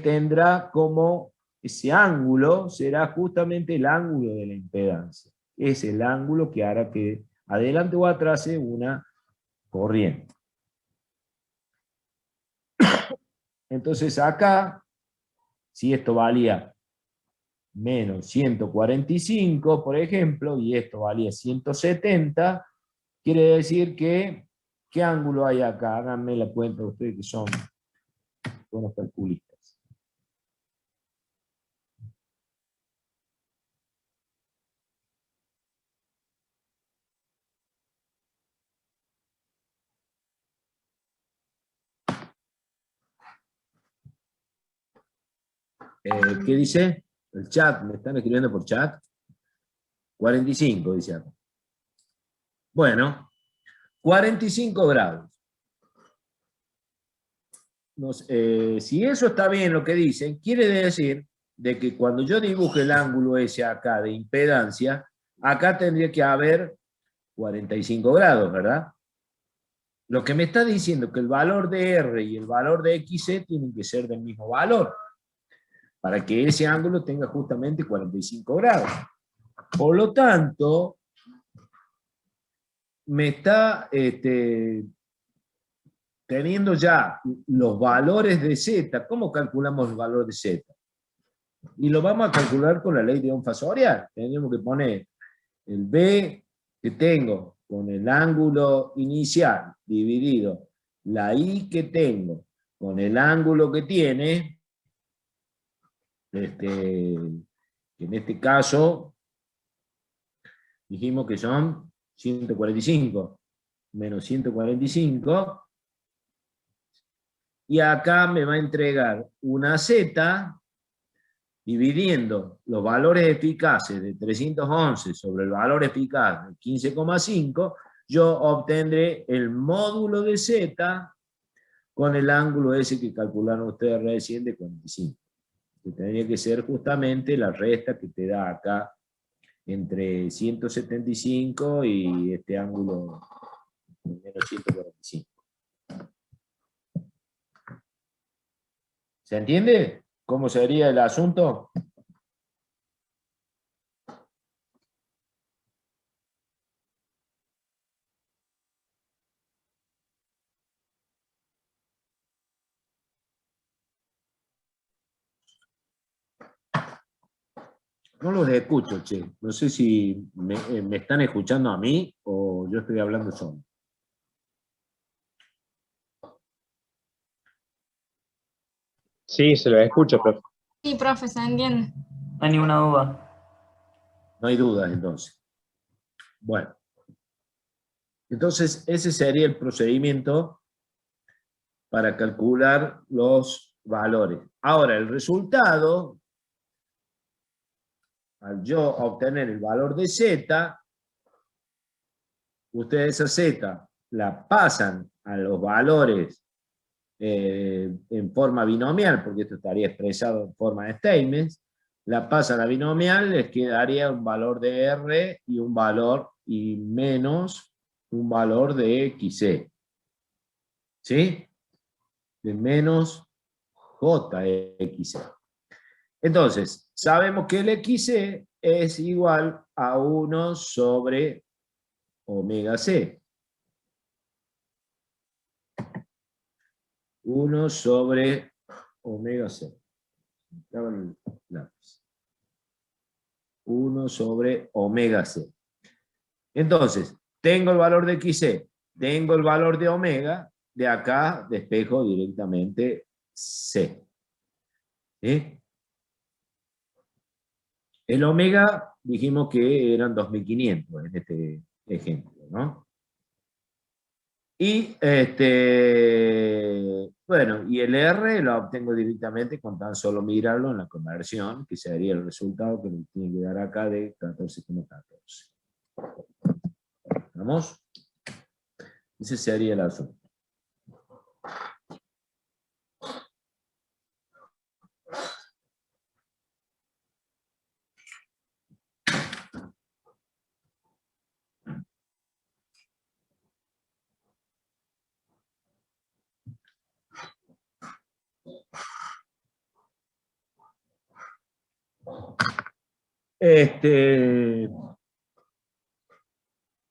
tendrá como ese ángulo, será justamente el ángulo de la impedancia. Es el ángulo que hará que adelante o atrás una corriente. Entonces acá, si esto valía menos 145, por ejemplo, y esto valía 170, quiere decir que, ¿qué ángulo hay acá? Háganme la cuenta ustedes que son buenos calculistas. ¿Qué dice? El chat, me están escribiendo por chat. 45, dice acá. Bueno, 45 grados. Si eso está bien lo que dicen, quiere decir de que cuando yo dibuje el ángulo ese acá de impedancia, acá tendría que haber 45 grados, ¿verdad? Lo que me está diciendo que el valor de R y el valor de XC tienen que ser del mismo valor, para que ese ángulo tenga justamente 45 grados. Por lo tanto, me está teniendo ya los valores de Z. ¿Cómo calculamos el valor de Z? Y lo vamos a calcular con la ley de Ohm fasorial. Tenemos que poner el B que tengo con el ángulo inicial dividido la I que tengo con el ángulo que tiene, en este caso dijimos que son 145 menos 145, y acá me va a entregar una Z dividiendo los valores eficaces de 311 sobre el valor eficaz de 15,5, yo obtendré el módulo de Z con el ángulo ese que calcularon ustedes recién de 45. Que tendría que ser justamente la resta que te da acá entre 175 y este ángulo menos 145. ¿Se entiende cómo sería el asunto? No los escucho, che. No sé si me están escuchando a mí o yo estoy hablando solo. Sí, se lo escucha, profe. Sí, profe, se entiende. No hay ninguna duda. No hay dudas, entonces. Bueno. Entonces, ese sería el procedimiento para calcular los valores. Ahora, el resultado, al yo obtener el valor de z, ustedes a z la pasan a los valores en forma binomial, porque esto estaría expresado en forma de Steinmetz, la pasan a binomial, les quedaría un valor de R y un valor y menos un valor de XC. ¿Sí? De menos JXC. Entonces, sabemos que el XC es igual a 1 sobre omega C. 1 sobre omega C. 1 sobre omega C. Entonces, tengo el valor de XC, tengo el valor de omega, de acá despejo directamente C. ¿Sí? El omega dijimos que eran 2500 en este ejemplo, ¿no? Y bueno, y el R lo obtengo directamente con tan solo mirarlo en la conversión, que sería el resultado que me tiene que dar acá de 14,14. ¿Vamos? Ese sería el asunto.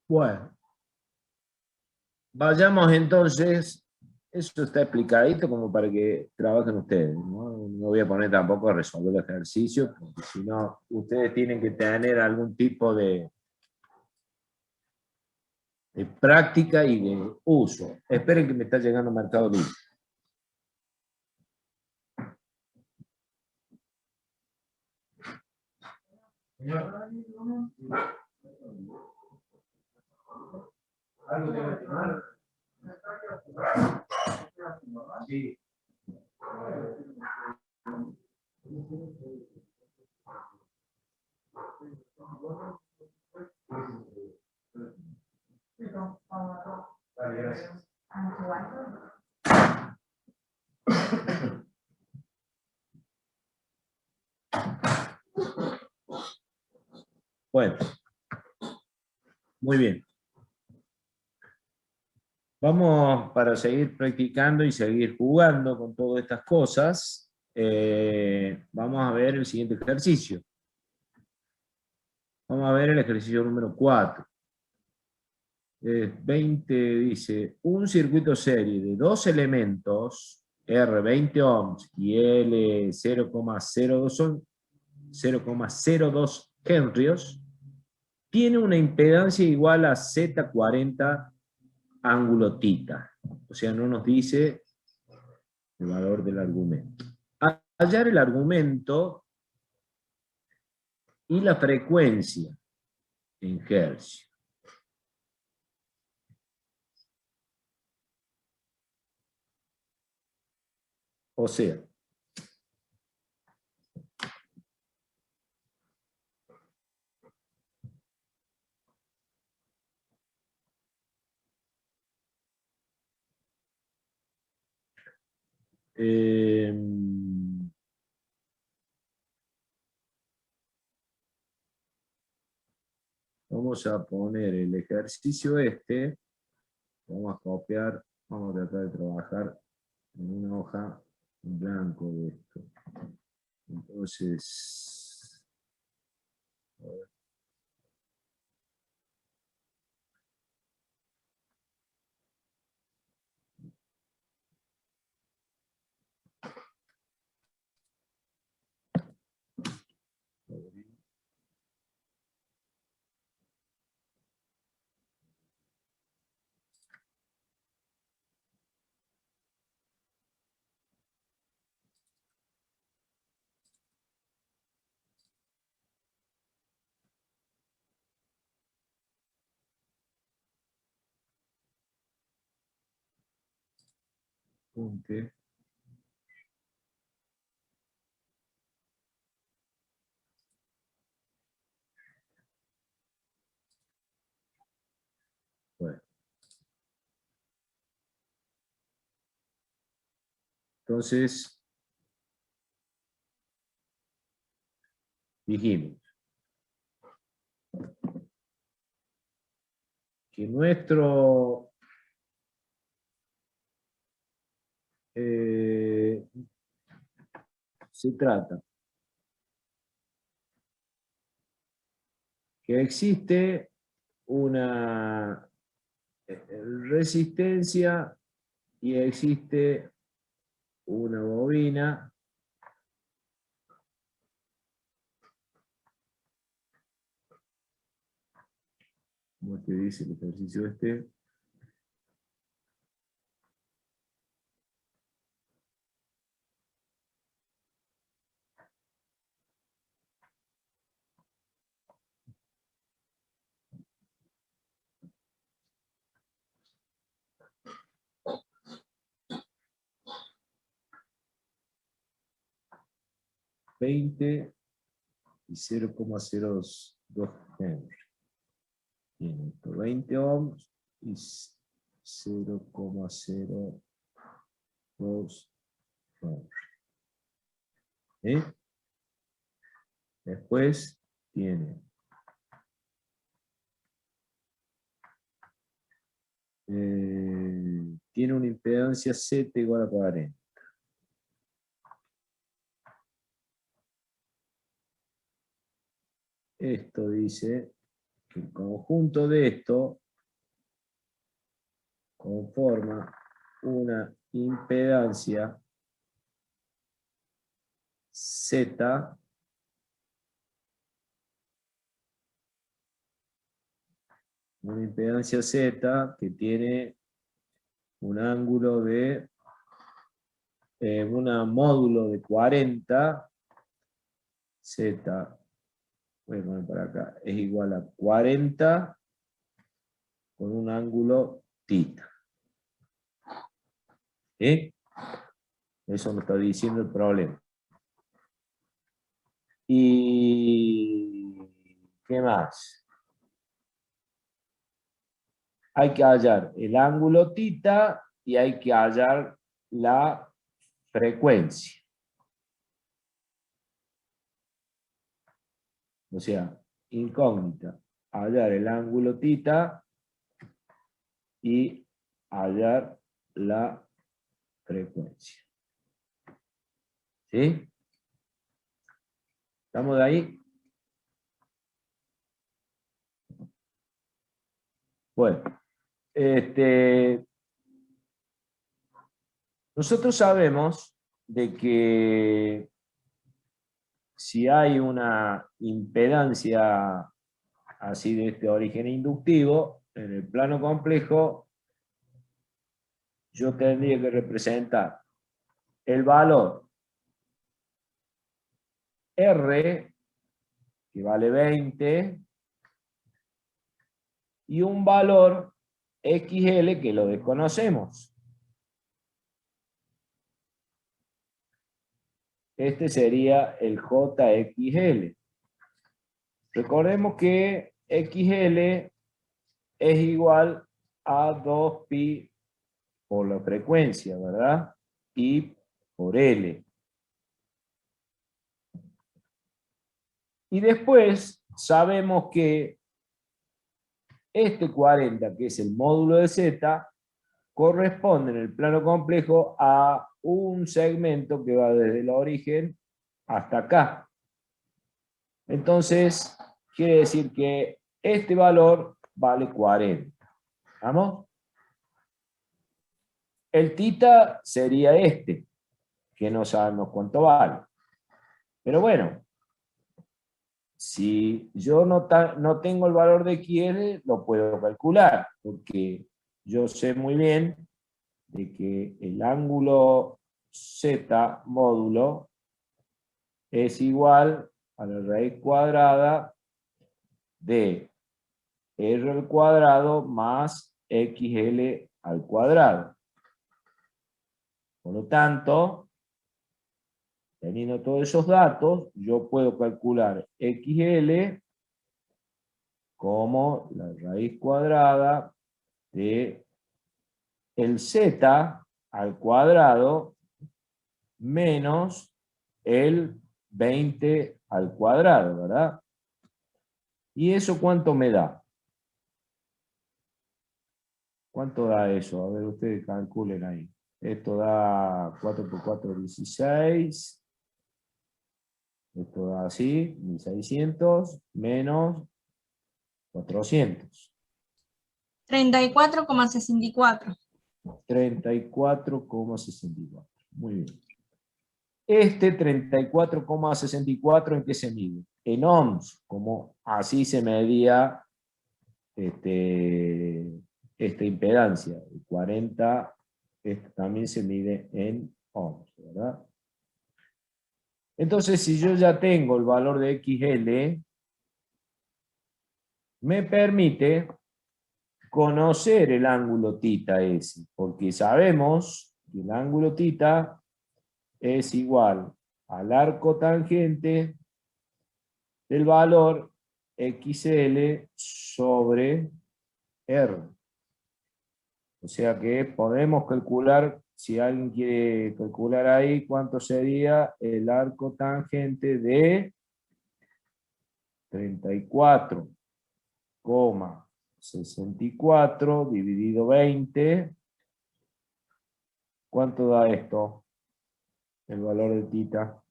Bueno, vayamos entonces, eso está explicadito como para que trabajen ustedes, ¿no? No voy a poner tampoco a resolver el ejercicio, porque si no, ustedes tienen que tener algún tipo de práctica y de uso. Esperen que me está llegando Mercado Libre. ¿Algo debe tomar? Sí. Vale, gracias. Bueno, muy bien. Vamos para seguir practicando y seguir jugando con todas estas cosas. Vamos a ver el siguiente ejercicio. Vamos a ver el ejercicio número 4. 20 dice, un circuito serie de dos elementos, R 20 ohms y L 0,02 henrios, tiene una impedancia igual a Z40 ángulo tita. O sea, no nos dice el valor del argumento. Hallar el argumento y la frecuencia en hercios. O sea, eh, vamos a poner el ejercicio vamos a copiar, vamos a tratar de trabajar en una hoja en blanco de esto. Entonces, a ver. Punte. Bueno. Entonces, dijimos que nuestro se trata que existe una resistencia y existe una bobina como te dice el ejercicio $20 y 0,02 Henry. Tiene esto 20 ohms y 0,02 Henry. Después tiene una impedancia Z igual a 40. Esto dice que el conjunto de esto conforma una impedancia Z que tiene un ángulo de un módulo de 40 Z, voy a poner para acá, es igual a 40 con un ángulo θ. Eso me está diciendo el problema. ¿Y qué más? Hay que hallar el ángulo θ y hay que hallar la frecuencia. O sea, incógnita, hallar el ángulo θ y hallar la frecuencia. ¿Sí? ¿Estamos de ahí? Bueno, nosotros sabemos de que si hay una impedancia así de este origen inductivo, en el plano complejo, yo tendría que representar el valor R, que vale 20, y un valor XL que lo desconocemos. Este sería el JXL. Recordemos que XL es igual a 2pi por la frecuencia, ¿verdad? Y por L. Y después sabemos que este 40, que es el módulo de Z, corresponde en el plano complejo a un segmento que va desde el origen hasta acá. Entonces, quiere decir que este valor vale 40. ¿Vamos? El θ sería este, que no sabemos cuánto vale. Pero bueno, si yo no tengo el valor de XL, lo puedo calcular, porque yo sé muy bien de que el ángulo Z módulo es igual a la raíz cuadrada de R al cuadrado más XL al cuadrado. Por lo tanto, teniendo todos esos datos, yo puedo calcular XL como la raíz cuadrada de el Z al cuadrado menos el 20 al cuadrado, ¿verdad? ¿Y eso cuánto me da? ¿Cuánto da eso? A ver, ustedes calculen ahí. Esto da 4 por 4, 16. Esto da así, 1600 menos 400. 34,64. 34,64. Muy bien. Este 34,64, ¿en qué se mide? En ohms, como así se medía esta impedancia. El 40 también se mide en ohms, ¿verdad? Entonces, si yo ya tengo el valor de XL, me permite conocer el ángulo θ, porque sabemos que el ángulo θ es igual al arco tangente del valor XL sobre R. O sea que podemos calcular, si alguien quiere calcular ahí, cuánto sería el arco tangente de 34,64 dividido 20. ¿Cuánto da esto? El valor de θ.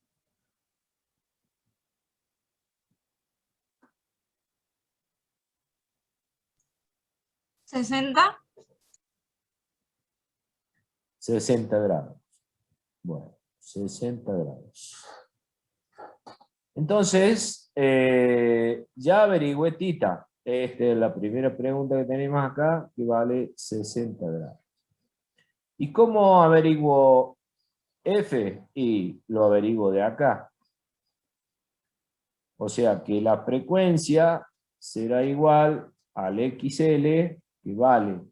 60. 60 grados. Bueno, 60 grados. Entonces, ya averigüé θ. Esta es la primera pregunta que tenemos acá, que vale 60 grados. ¿Y cómo averiguo F? Y lo averiguo de acá. O sea que la frecuencia será igual al XL, que vale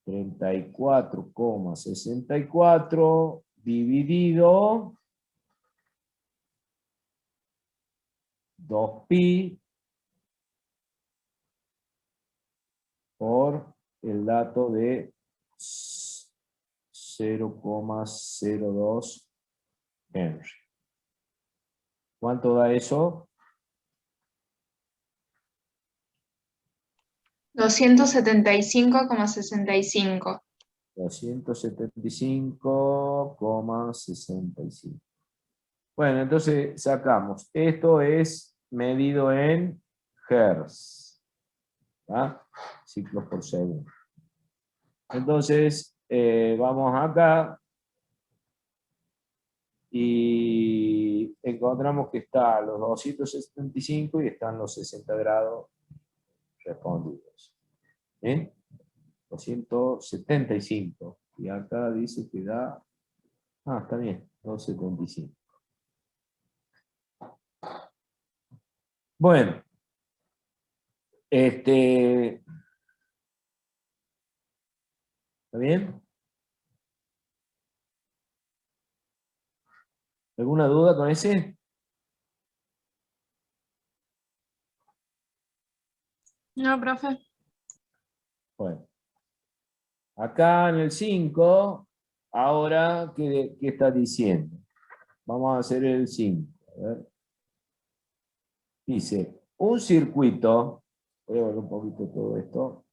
34,64 dividido 2pi por el dato de 0,02 Henry. ¿Cuánto da eso? 275,65. 275,65. Bueno, entonces sacamos. Esto es medido en Hertz. ¿Ah? Ciclos por segundo. Entonces, vamos acá y encontramos que está los 275 y están los 60 grados respondidos. 275. Y acá dice que da... Ah, está bien, 275. Bueno. ¿Está bien? ¿Alguna duda con ese? No, profe. Bueno. Acá en el 5, ahora, ¿qué está diciendo? Vamos a hacer el 5. A ver. Dice, un circuito Voy a volver un poquito todo esto.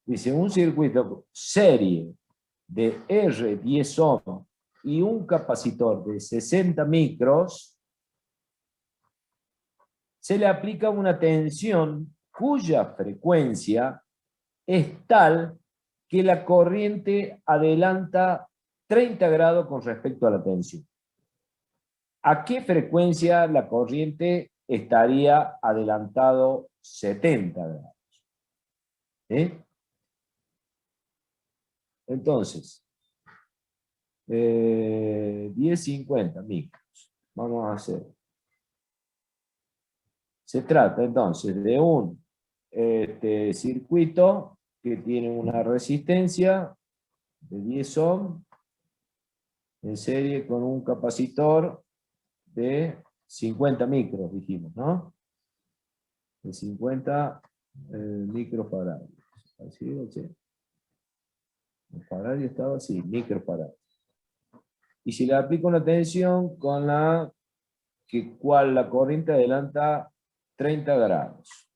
Dice, un circuito serie de R10 ohm y un capacitor de 60 micros, se le aplica una tensión cuya frecuencia es tal que la corriente adelanta 30 grados con respecto a la tensión. ¿A qué frecuencia la corriente estaría adelantado 70 grados? Entonces, 1050 micros. Vamos a hacer. Se trata entonces de un circuito que tiene una resistencia de 10 ohm en serie con un capacitor de 50 micros, dijimos, ¿no? De 50 microfarads. ¿Así? El faradio estaba así, microfarads. Y si le aplico una tensión con la cual la corriente adelanta 30 grados.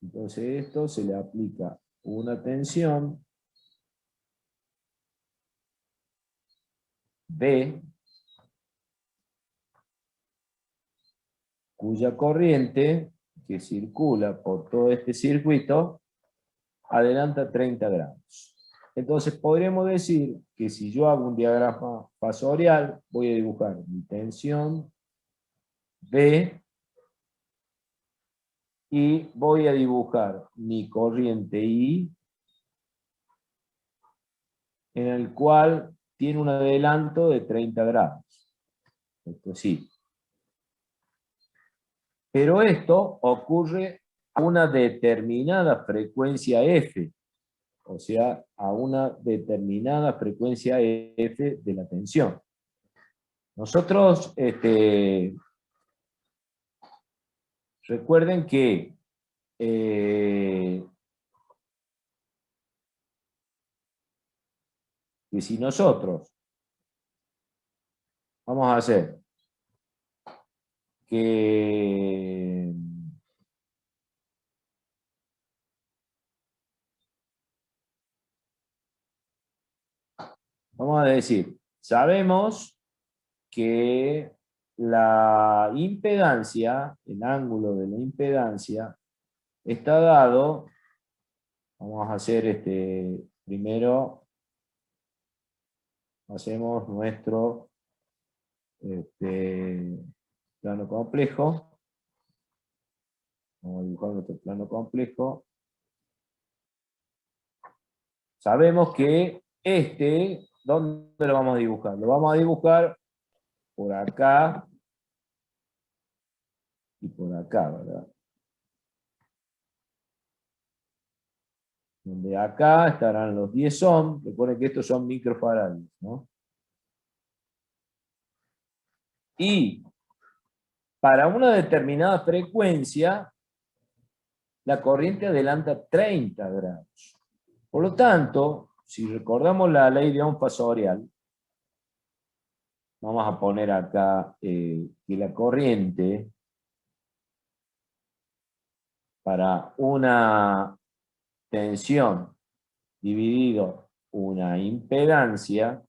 Entonces esto se le aplica una tensión B, cuya corriente que circula por todo este circuito adelanta 30 grados. Entonces podríamos decir que si yo hago un diagrama fasorial, voy a dibujar mi tensión B y voy a dibujar mi corriente I, en el cual tiene un adelanto de 30 grados. Esto sí. Pero esto ocurre a una determinada frecuencia F, o sea, a una determinada frecuencia F de la tensión. Nosotros, recuerden que si nosotros vamos a hacer que vamos a decir, sabemos que la impedancia, el ángulo de la impedancia, está dado, vamos a hacer primero, hacemos nuestro plano complejo, vamos a dibujar nuestro plano complejo. Sabemos que ¿dónde lo vamos a dibujar? Lo vamos a dibujar por acá y por acá, ¿verdad? Donde acá estarán los 10 ohm, recuerden que estos son microfarads, ¿no? Y para una determinada frecuencia, la corriente adelanta 30 grados. Por lo tanto, si recordamos la ley de Ohm fasorial, vamos a poner acá que la corriente para una tensión dividido una impedancia,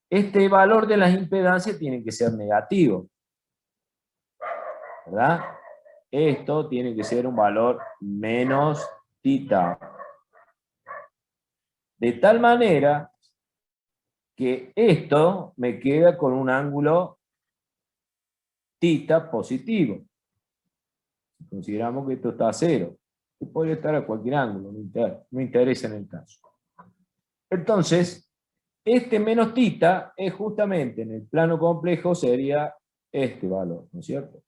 este valor de las impedancias tiene que ser negativo, ¿verdad? Esto tiene que ser un valor menos tita. De tal manera que esto me queda con un ángulo tita positivo. Consideramos que esto está a 0. Y puede estar a cualquier ángulo, no interesa en el caso. Entonces, este menos tita es justamente en el plano complejo sería este valor, ¿no es cierto?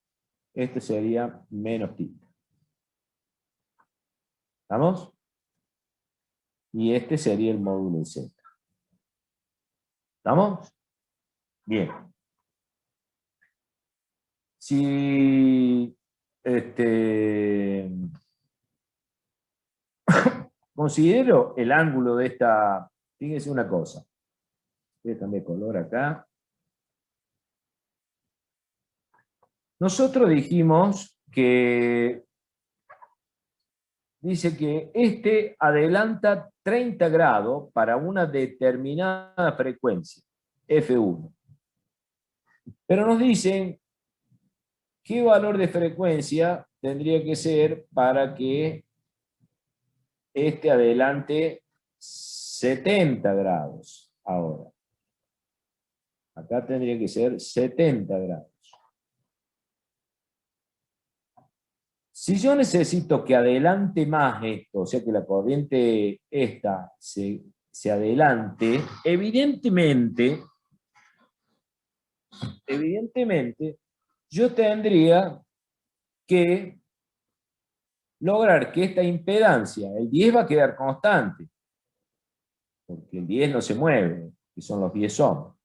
Este sería menos tita. ¿Estamos? Y este sería el módulo Z. ¿Estamos? Bien. Si considero el ángulo de esta, fíjense una cosa, voy a cambiar color acá. Nosotros dijimos que, dice que este adelanta 30 grados para una determinada frecuencia, F1. Pero nos dicen qué valor de frecuencia tendría que ser para que este adelante 70 grados ahora. Acá tendría que ser 70 grados. Si yo necesito que adelante más esto, o sea que la corriente esta se adelante, evidentemente, yo tendría que lograr que esta impedancia, el 10 va a quedar constante, porque el 10 no se mueve, que son los 10 ohms.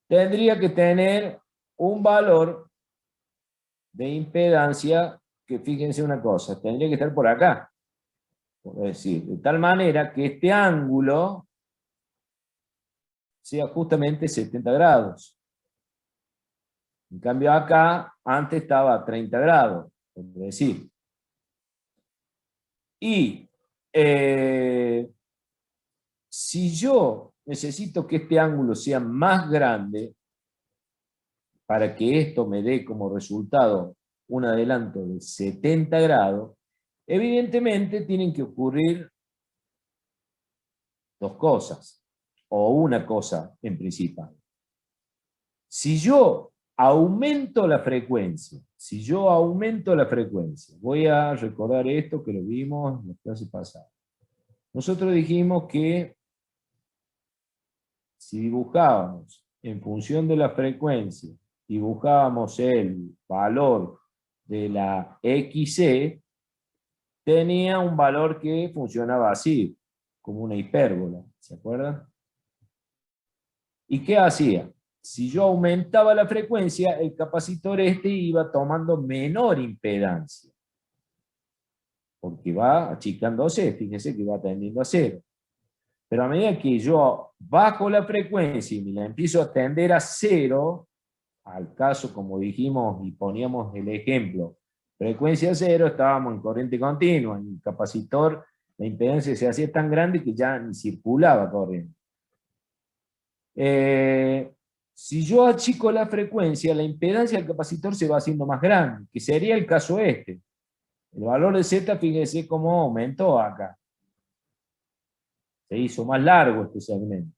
Tendría que tener un valor de impedancia que, fíjense una cosa, tendría que estar por acá. Es decir, de tal manera que este ángulo sea justamente 70 grados. En cambio acá, antes estaba a 30 grados, es decir. Y si yo necesito que este ángulo sea más grande, para que esto me dé como resultado un adelanto de 70 grados, evidentemente tienen que ocurrir dos cosas, o una cosa en principal. Si yo aumento la frecuencia, voy a recordar esto que lo vimos en la clase pasada. Nosotros dijimos que si dibujábamos en función de la frecuencia, dibujábamos el valor de la XC, tenía un valor que funcionaba así, como una hipérbola, ¿se acuerdan? ¿Y qué hacía? Si yo aumentaba la frecuencia, el capacitor este iba tomando menor impedancia, porque va achicándose, fíjense que va tendiendo a cero. Pero a medida que yo bajo la frecuencia y me la empiezo a tender a cero, al caso, como dijimos y poníamos el ejemplo, frecuencia cero, estábamos en corriente continua, en el capacitor la impedancia se hacía tan grande que ya ni circulaba corriente. Si yo achico la frecuencia, la impedancia del capacitor se va haciendo más grande, que sería el caso este. El valor de Z, fíjense cómo aumentó acá. Se hizo más largo este segmento.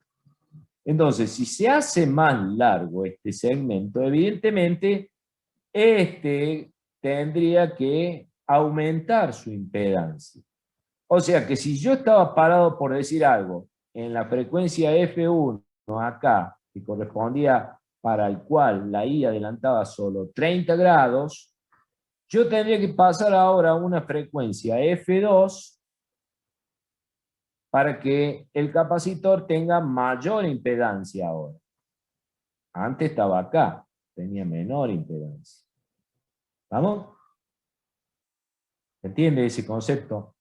Entonces, si se hace más largo este segmento, evidentemente, este tendría que aumentar su impedancia. O sea que si yo estaba parado, por decir algo, en la frecuencia F1 acá, que correspondía para el cual la I adelantaba solo 30 grados, yo tendría que pasar ahora a una frecuencia F2 para que el capacitor tenga mayor impedancia ahora. Antes estaba acá, tenía menor impedancia. ¿Vamos? ¿Entiende ese concepto?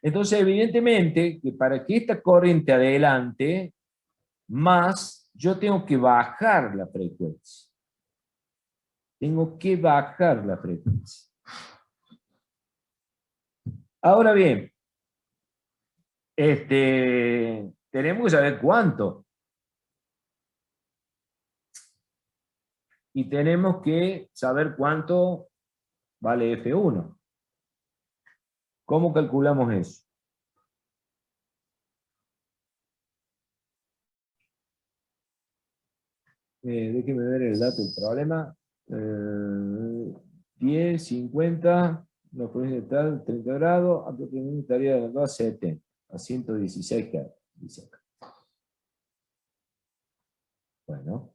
Entonces, evidentemente, que para que esta corriente adelante, más, yo tengo que bajar la frecuencia. Tengo que bajar la frecuencia. Ahora bien, tenemos que saber cuánto. Y tenemos que saber cuánto vale F1. ¿Cómo calculamos eso? Déjeme ver el dato del problema. 10, 50, la frecuencia tal, 30 grados, aproximadamente estaría de a 70, a 116 Hz, dice acá. Bueno.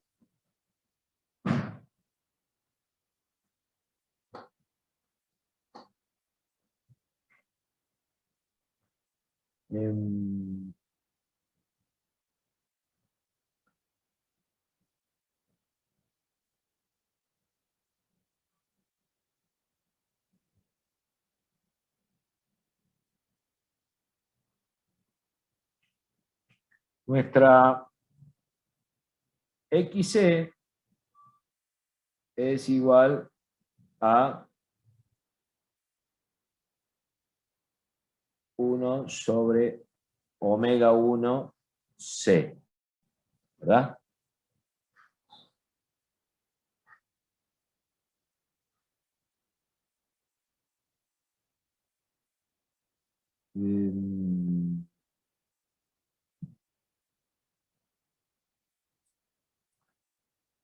nuestra XC es igual a 1 sobre omega 1 C, ¿verdad?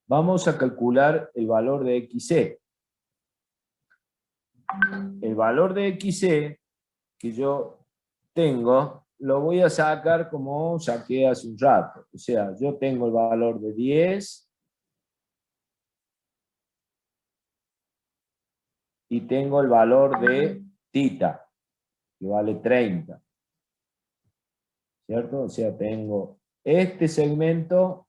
Vamos a calcular el valor de XC. El valor de XC que yo tengo, lo voy a sacar como saqué hace un rato. O sea, yo tengo el valor de 10 y tengo el valor de tita, que vale 30. ¿Cierto? O sea, tengo este segmento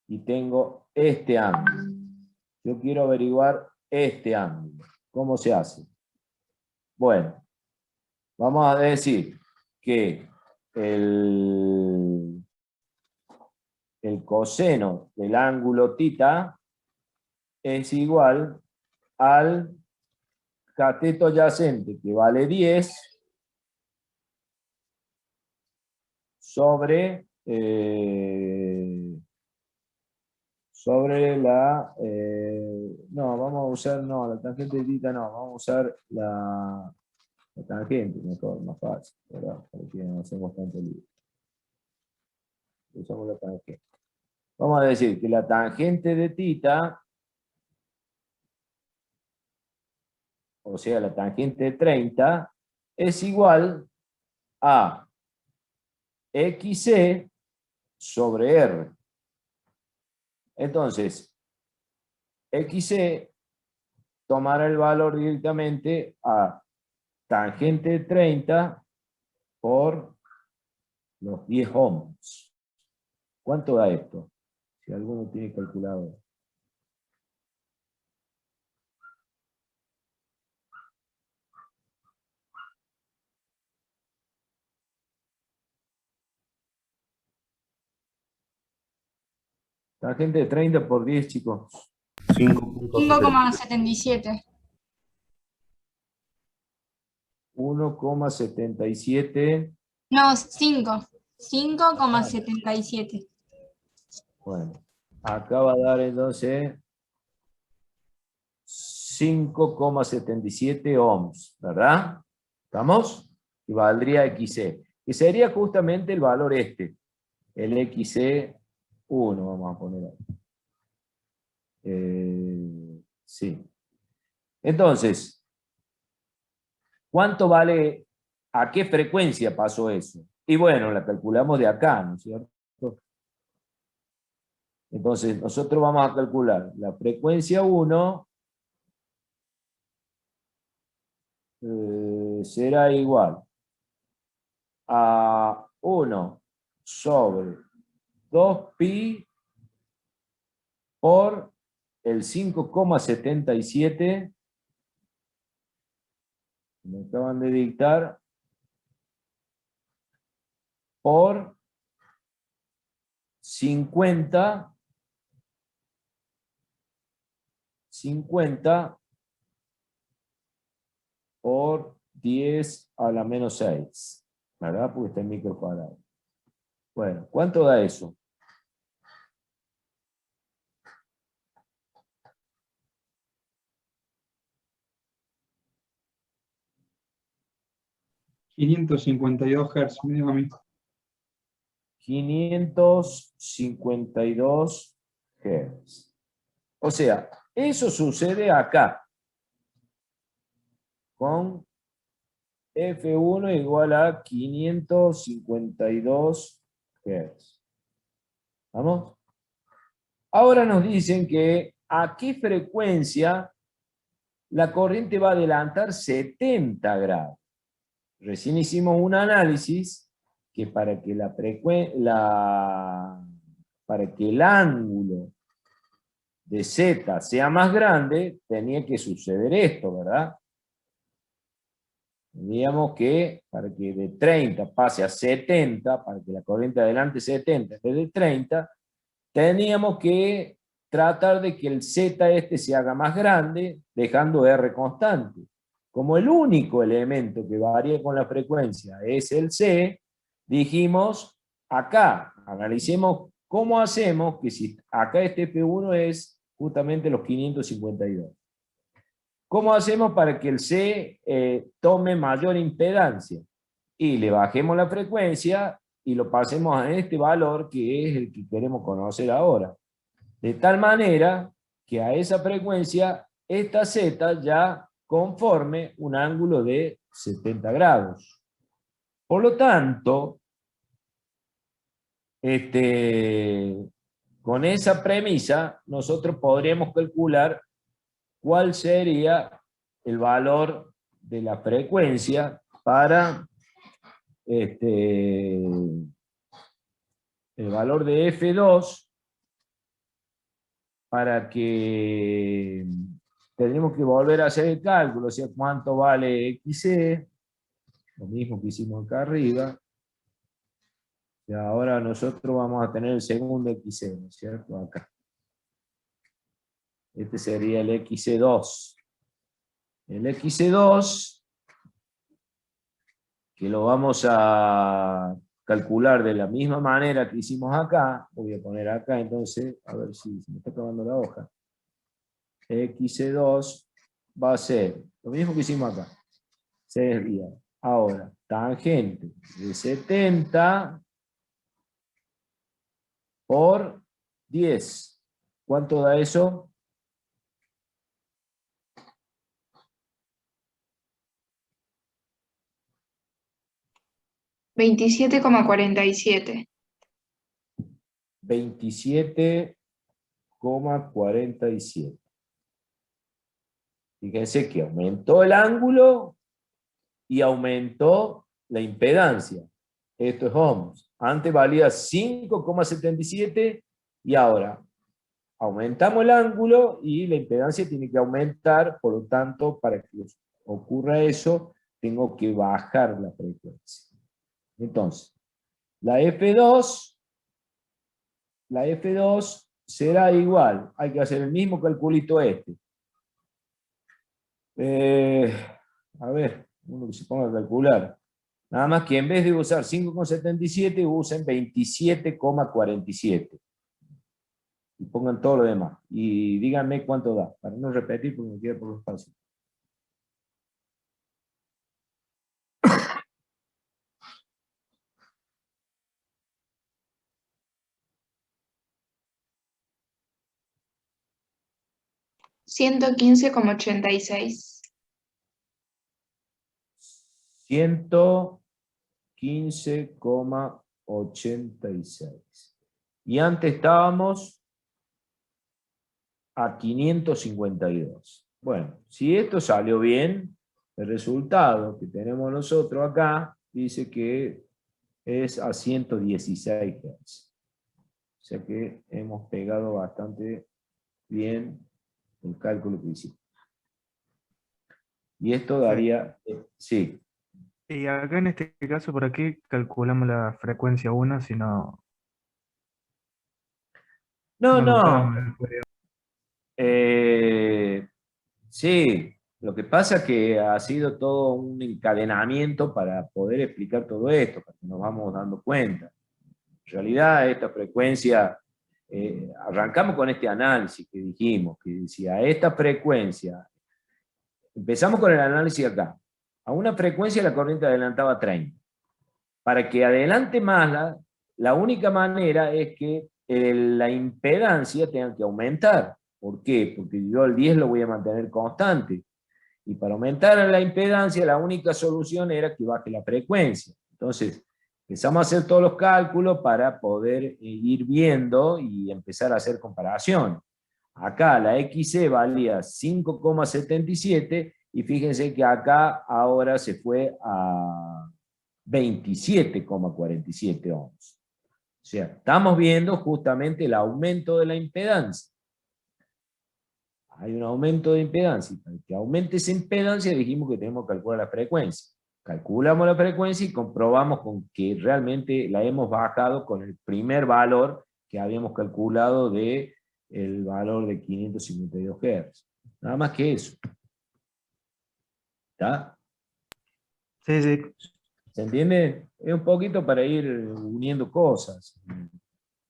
y tengo este ángulo. Yo quiero averiguar este ángulo. ¿Cómo se hace? Bueno, vamos a decir que el coseno del ángulo tita es igual al cateto adyacente, que vale 10, sobre la... no, vamos a usar, no, la tangente de tita no, vamos a usar la tangente, mejor, más fácil, ¿verdad? Porque no hacemos tanto lío. Usamos la tangente. Vamos a decir que la tangente de tita, o sea, la tangente de 30, es igual a XC sobre R. Entonces, XC tomará el valor directamente a tangente de 30 por los 10 ohms. ¿Cuánto da esto? Si alguno tiene calculador. Tangente de 30 por 10, chicos. 5,77. 1,77. No, 5,77. Bueno, acá va a dar entonces 5,77 ohms, ¿verdad? ¿Estamos? Y valdría XC, que sería justamente el valor este, el XC1, vamos a poner ahí. Sí. Entonces, ¿cuánto vale? ¿A qué frecuencia pasó eso? Y bueno, la calculamos de acá, ¿no es cierto? Entonces, nosotros vamos a calcular la frecuencia 1 será igual a 1 sobre 2pi por el 5,77 que me acaban de dictar por 50 por 10 a la menos 6, ¿verdad? Porque está en microfarad. Bueno, ¿cuánto da eso? $552 Hz, me dio a mí. 552 Hz. O sea, eso sucede acá. Con F1 igual a 552 Hz. ¿Vamos? Ahora nos dicen que a qué frecuencia la corriente va a adelantar 70 grados. Recién hicimos un análisis que para que para que el ángulo de Z sea más grande, tenía que suceder esto, ¿verdad? Tendríamos que, para que de 30 pase a 70, para que la corriente adelante 70 en vez de 30, teníamos que tratar de que el Z este se haga más grande, dejando R constante. Como el único elemento que varía con la frecuencia es el C, dijimos, acá, analicemos cómo hacemos que si acá este P1 es justamente los 552. ¿Cómo hacemos para que el C tome mayor impedancia? Y le bajemos la frecuencia y lo pasemos a este valor que es el que queremos conocer ahora. De tal manera que a esa frecuencia, esta Z ya conforme un ángulo de 70 grados. Por lo tanto, con esa premisa, nosotros podríamos calcular cuál sería el valor de la frecuencia para el valor de F2, para que tendremos que volver a hacer el cálculo, o sea, cuánto vale XC, lo mismo que hicimos acá arriba, y ahora nosotros vamos a tener el segundo XC, ¿no es cierto? Acá. Este sería el XC2. El XC2, que lo vamos a calcular de la misma manera que hicimos acá, voy a poner acá entonces, a ver si se me está acabando la hoja. XC2 va a ser lo mismo que hicimos acá. Sería ahora tangente de 70 por 10. ¿Cuánto da eso? $27,47. 27,47. Fíjense que aumentó el ángulo y aumentó la impedancia. Esto es ohms. Antes valía 5,77 y ahora aumentamos el ángulo y la impedancia tiene que aumentar, por lo tanto, para que ocurra eso, tengo que bajar la frecuencia. Entonces, la F2 será igual, hay que hacer el mismo calculito este. A ver, uno que se ponga a calcular. Nada más que en vez de usar 5,77, usen 27,47. Y pongan todo lo demás. Y díganme cuánto da, para no repetir porque me queda por los pasos. $115,86. 115,86. Y antes estábamos a 552. Bueno, si esto salió bien, el resultado que tenemos nosotros acá dice que es a 116 Hz. O sea que hemos pegado bastante bien el cálculo que hicimos. Y esto daría, sí. Y acá en este caso, ¿para qué calculamos la frecuencia 1 si no? No, lo no. usamos? Sí, lo que pasa es que ha sido todo un encadenamiento para poder explicar todo esto, para que nos vamos dando cuenta. En realidad, esta frecuencia, arrancamos con este análisis que dijimos, que decía, esta frecuencia, empezamos con el análisis acá, a una frecuencia la corriente adelantaba 30. Para que adelante más, la única manera es que la impedancia tenga que aumentar. ¿Por qué? Porque yo el 10 lo voy a mantener constante. Y para aumentar la impedancia, la única solución era que baje la frecuencia. Entonces, empezamos a hacer todos los cálculos para poder ir viendo y empezar a hacer comparación. Acá la XC valía 5,77 y fíjense que acá ahora se fue a 27,47 ohms. O sea, estamos viendo justamente el aumento de la impedancia. Hay un aumento de impedancia. Y para que aumente esa impedancia dijimos que tenemos que calcular la frecuencia. Calculamos la frecuencia y comprobamos con que realmente la hemos bajado con el primer valor que habíamos calculado de el valor de 552 Hz. Nada más que eso. ¿Está? Sí, sí. ¿Se entiende? Es un poquito para ir uniendo cosas.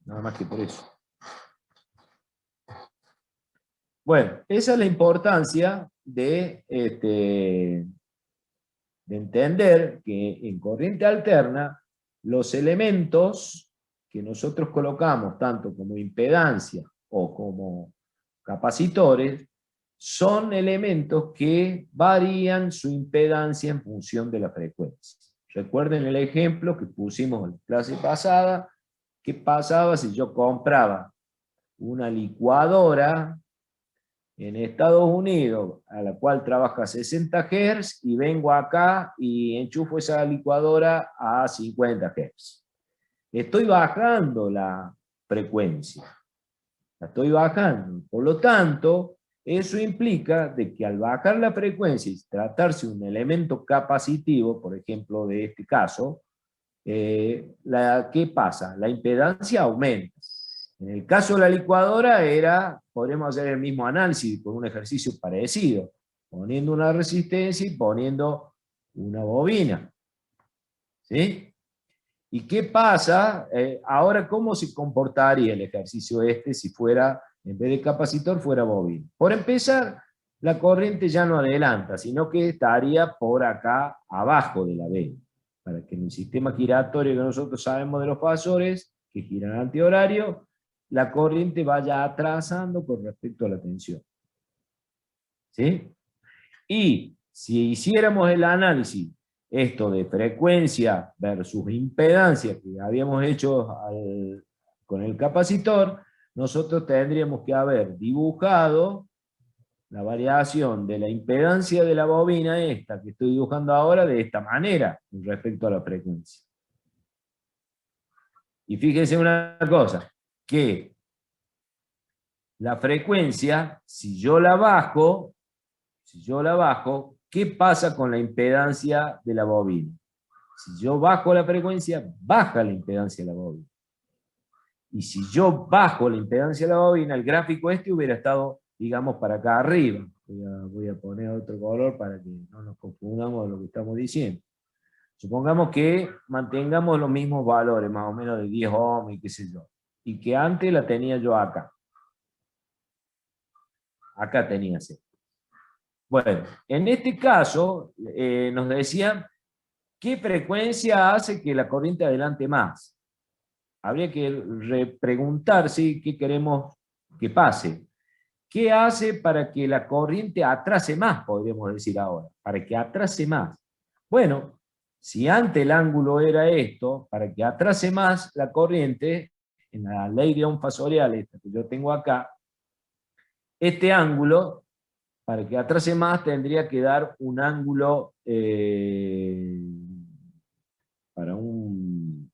Nada más que por eso. Bueno, esa es la importancia de entender que en corriente alterna los elementos que nosotros colocamos, tanto como impedancia o como capacitores, son elementos que varían su impedancia en función de la frecuencia. Recuerden el ejemplo que pusimos en la clase pasada. ¿Qué pasaba si yo compraba una licuadora en Estados Unidos, a la cual trabaja 60 Hz, y vengo acá y enchufo esa licuadora a 50 Hz? Estoy bajando la frecuencia. La estoy bajando. Por lo tanto, eso implica de que al bajar la frecuencia y tratarse de un elemento capacitivo, por ejemplo, de este caso, ¿qué pasa? La impedancia aumenta. En el caso de la licuadora podremos hacer el mismo análisis con un ejercicio parecido, poniendo una resistencia y poniendo una bobina. ¿Sí? ¿Y qué pasa? Ahora, ¿cómo se comportaría el ejercicio si fuera, en vez de capacitor, fuera bobina? Por empezar, la corriente ya no adelanta, sino que estaría por acá abajo de la B, para que en el sistema giratorio que nosotros sabemos de los fasores, que giran antihorario, la corriente vaya atrasando con respecto a la tensión. ¿Sí? Y si hiciéramos el análisis, esto de frecuencia versus impedancia que habíamos hecho con el capacitor, nosotros tendríamos que haber dibujado la variación de la impedancia de la bobina esta que estoy dibujando ahora de esta manera con respecto a la frecuencia. Y fíjense una cosa, que la frecuencia, si yo la bajo, ¿qué pasa con la impedancia de la bobina? Si yo bajo la frecuencia, baja la impedancia de la bobina. Y si yo bajo la impedancia de la bobina, el gráfico hubiera estado, digamos, para acá arriba. Voy a poner otro color para que no nos confundamos de lo que estamos diciendo. Supongamos que mantengamos los mismos valores, más o menos de 10 ohms y qué sé yo. Y que antes la tenía yo acá. Acá tenía C. Bueno, en este caso nos decían qué frecuencia hace que la corriente adelante más. Habría que preguntarse qué queremos que pase. ¿Qué hace para que la corriente atrase más, podríamos decir ahora? Para que atrase más. Bueno, si antes el ángulo era esto, para que atrase más la corriente, en la ley de Ohm fasorial esta que yo tengo acá, este ángulo, para que atrase más, tendría que dar un ángulo para un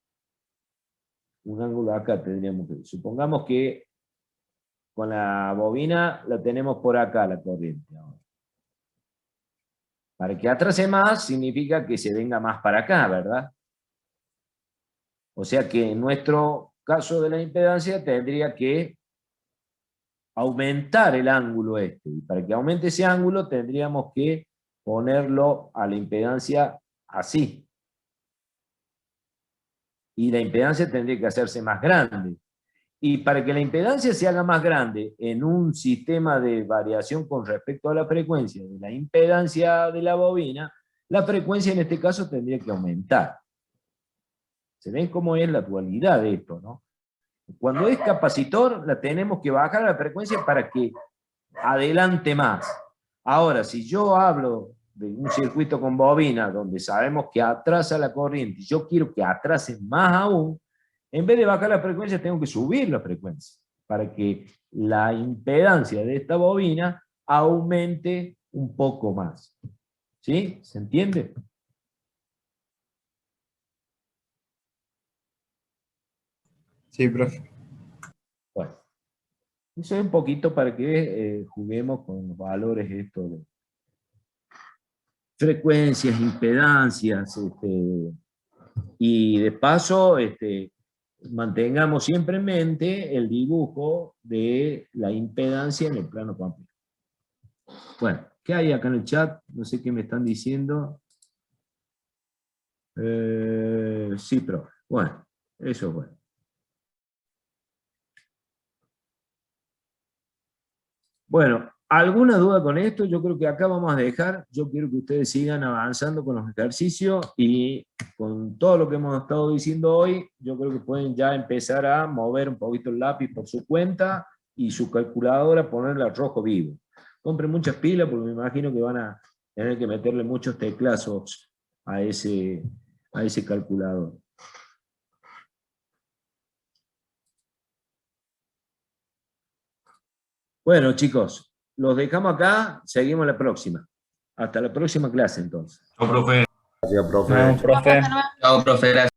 ángulo acá tendríamos que, supongamos que con la bobina la tenemos por acá la corriente ahora. Para que atrase más significa que se venga más para acá, ¿verdad? O sea que en nuestro caso de la impedancia tendría que aumentar el ángulo este. Y para que aumente ese ángulo tendríamos que ponerlo a la impedancia así. Y la impedancia tendría que hacerse más grande. Y para que la impedancia se haga más grande en un sistema de variación con respecto a la frecuencia de la impedancia de la bobina, la frecuencia en este caso tendría que aumentar. ¿Se ven cómo es la dualidad de esto, no? Cuando es capacitor, la tenemos que bajar a la frecuencia para que adelante más. Ahora, si yo hablo de un circuito con bobina, donde sabemos que atrasa la corriente, y yo quiero que atrase más aún, en vez de bajar la frecuencia, tengo que subir la frecuencia, para que la impedancia de esta bobina aumente un poco más. ¿Sí? ¿Se entiende? Sí, profe. Bueno, eso es un poquito para que juguemos con los valores estos frecuencias, impedancias, y de paso mantengamos siempre en mente el dibujo de la impedancia en el plano cuántico. Bueno, ¿qué hay acá en el chat? No sé qué me están diciendo. Sí, profe. Bueno, eso es bueno. Bueno, ¿alguna duda con esto? Yo creo que acá vamos a dejar. Yo quiero que ustedes sigan avanzando con los ejercicios y con todo lo que hemos estado diciendo hoy, yo creo que pueden ya empezar a mover un poquito el lápiz por su cuenta y su calculadora ponerla rojo vivo. Compren muchas pilas porque me imagino que van a tener que meterle muchos teclazos a ese calculador. Bueno, chicos, los dejamos acá, seguimos la próxima. Hasta la próxima clase, entonces. Chao, profe. Gracias, profe. No, profe. Chao, profe. Gracias.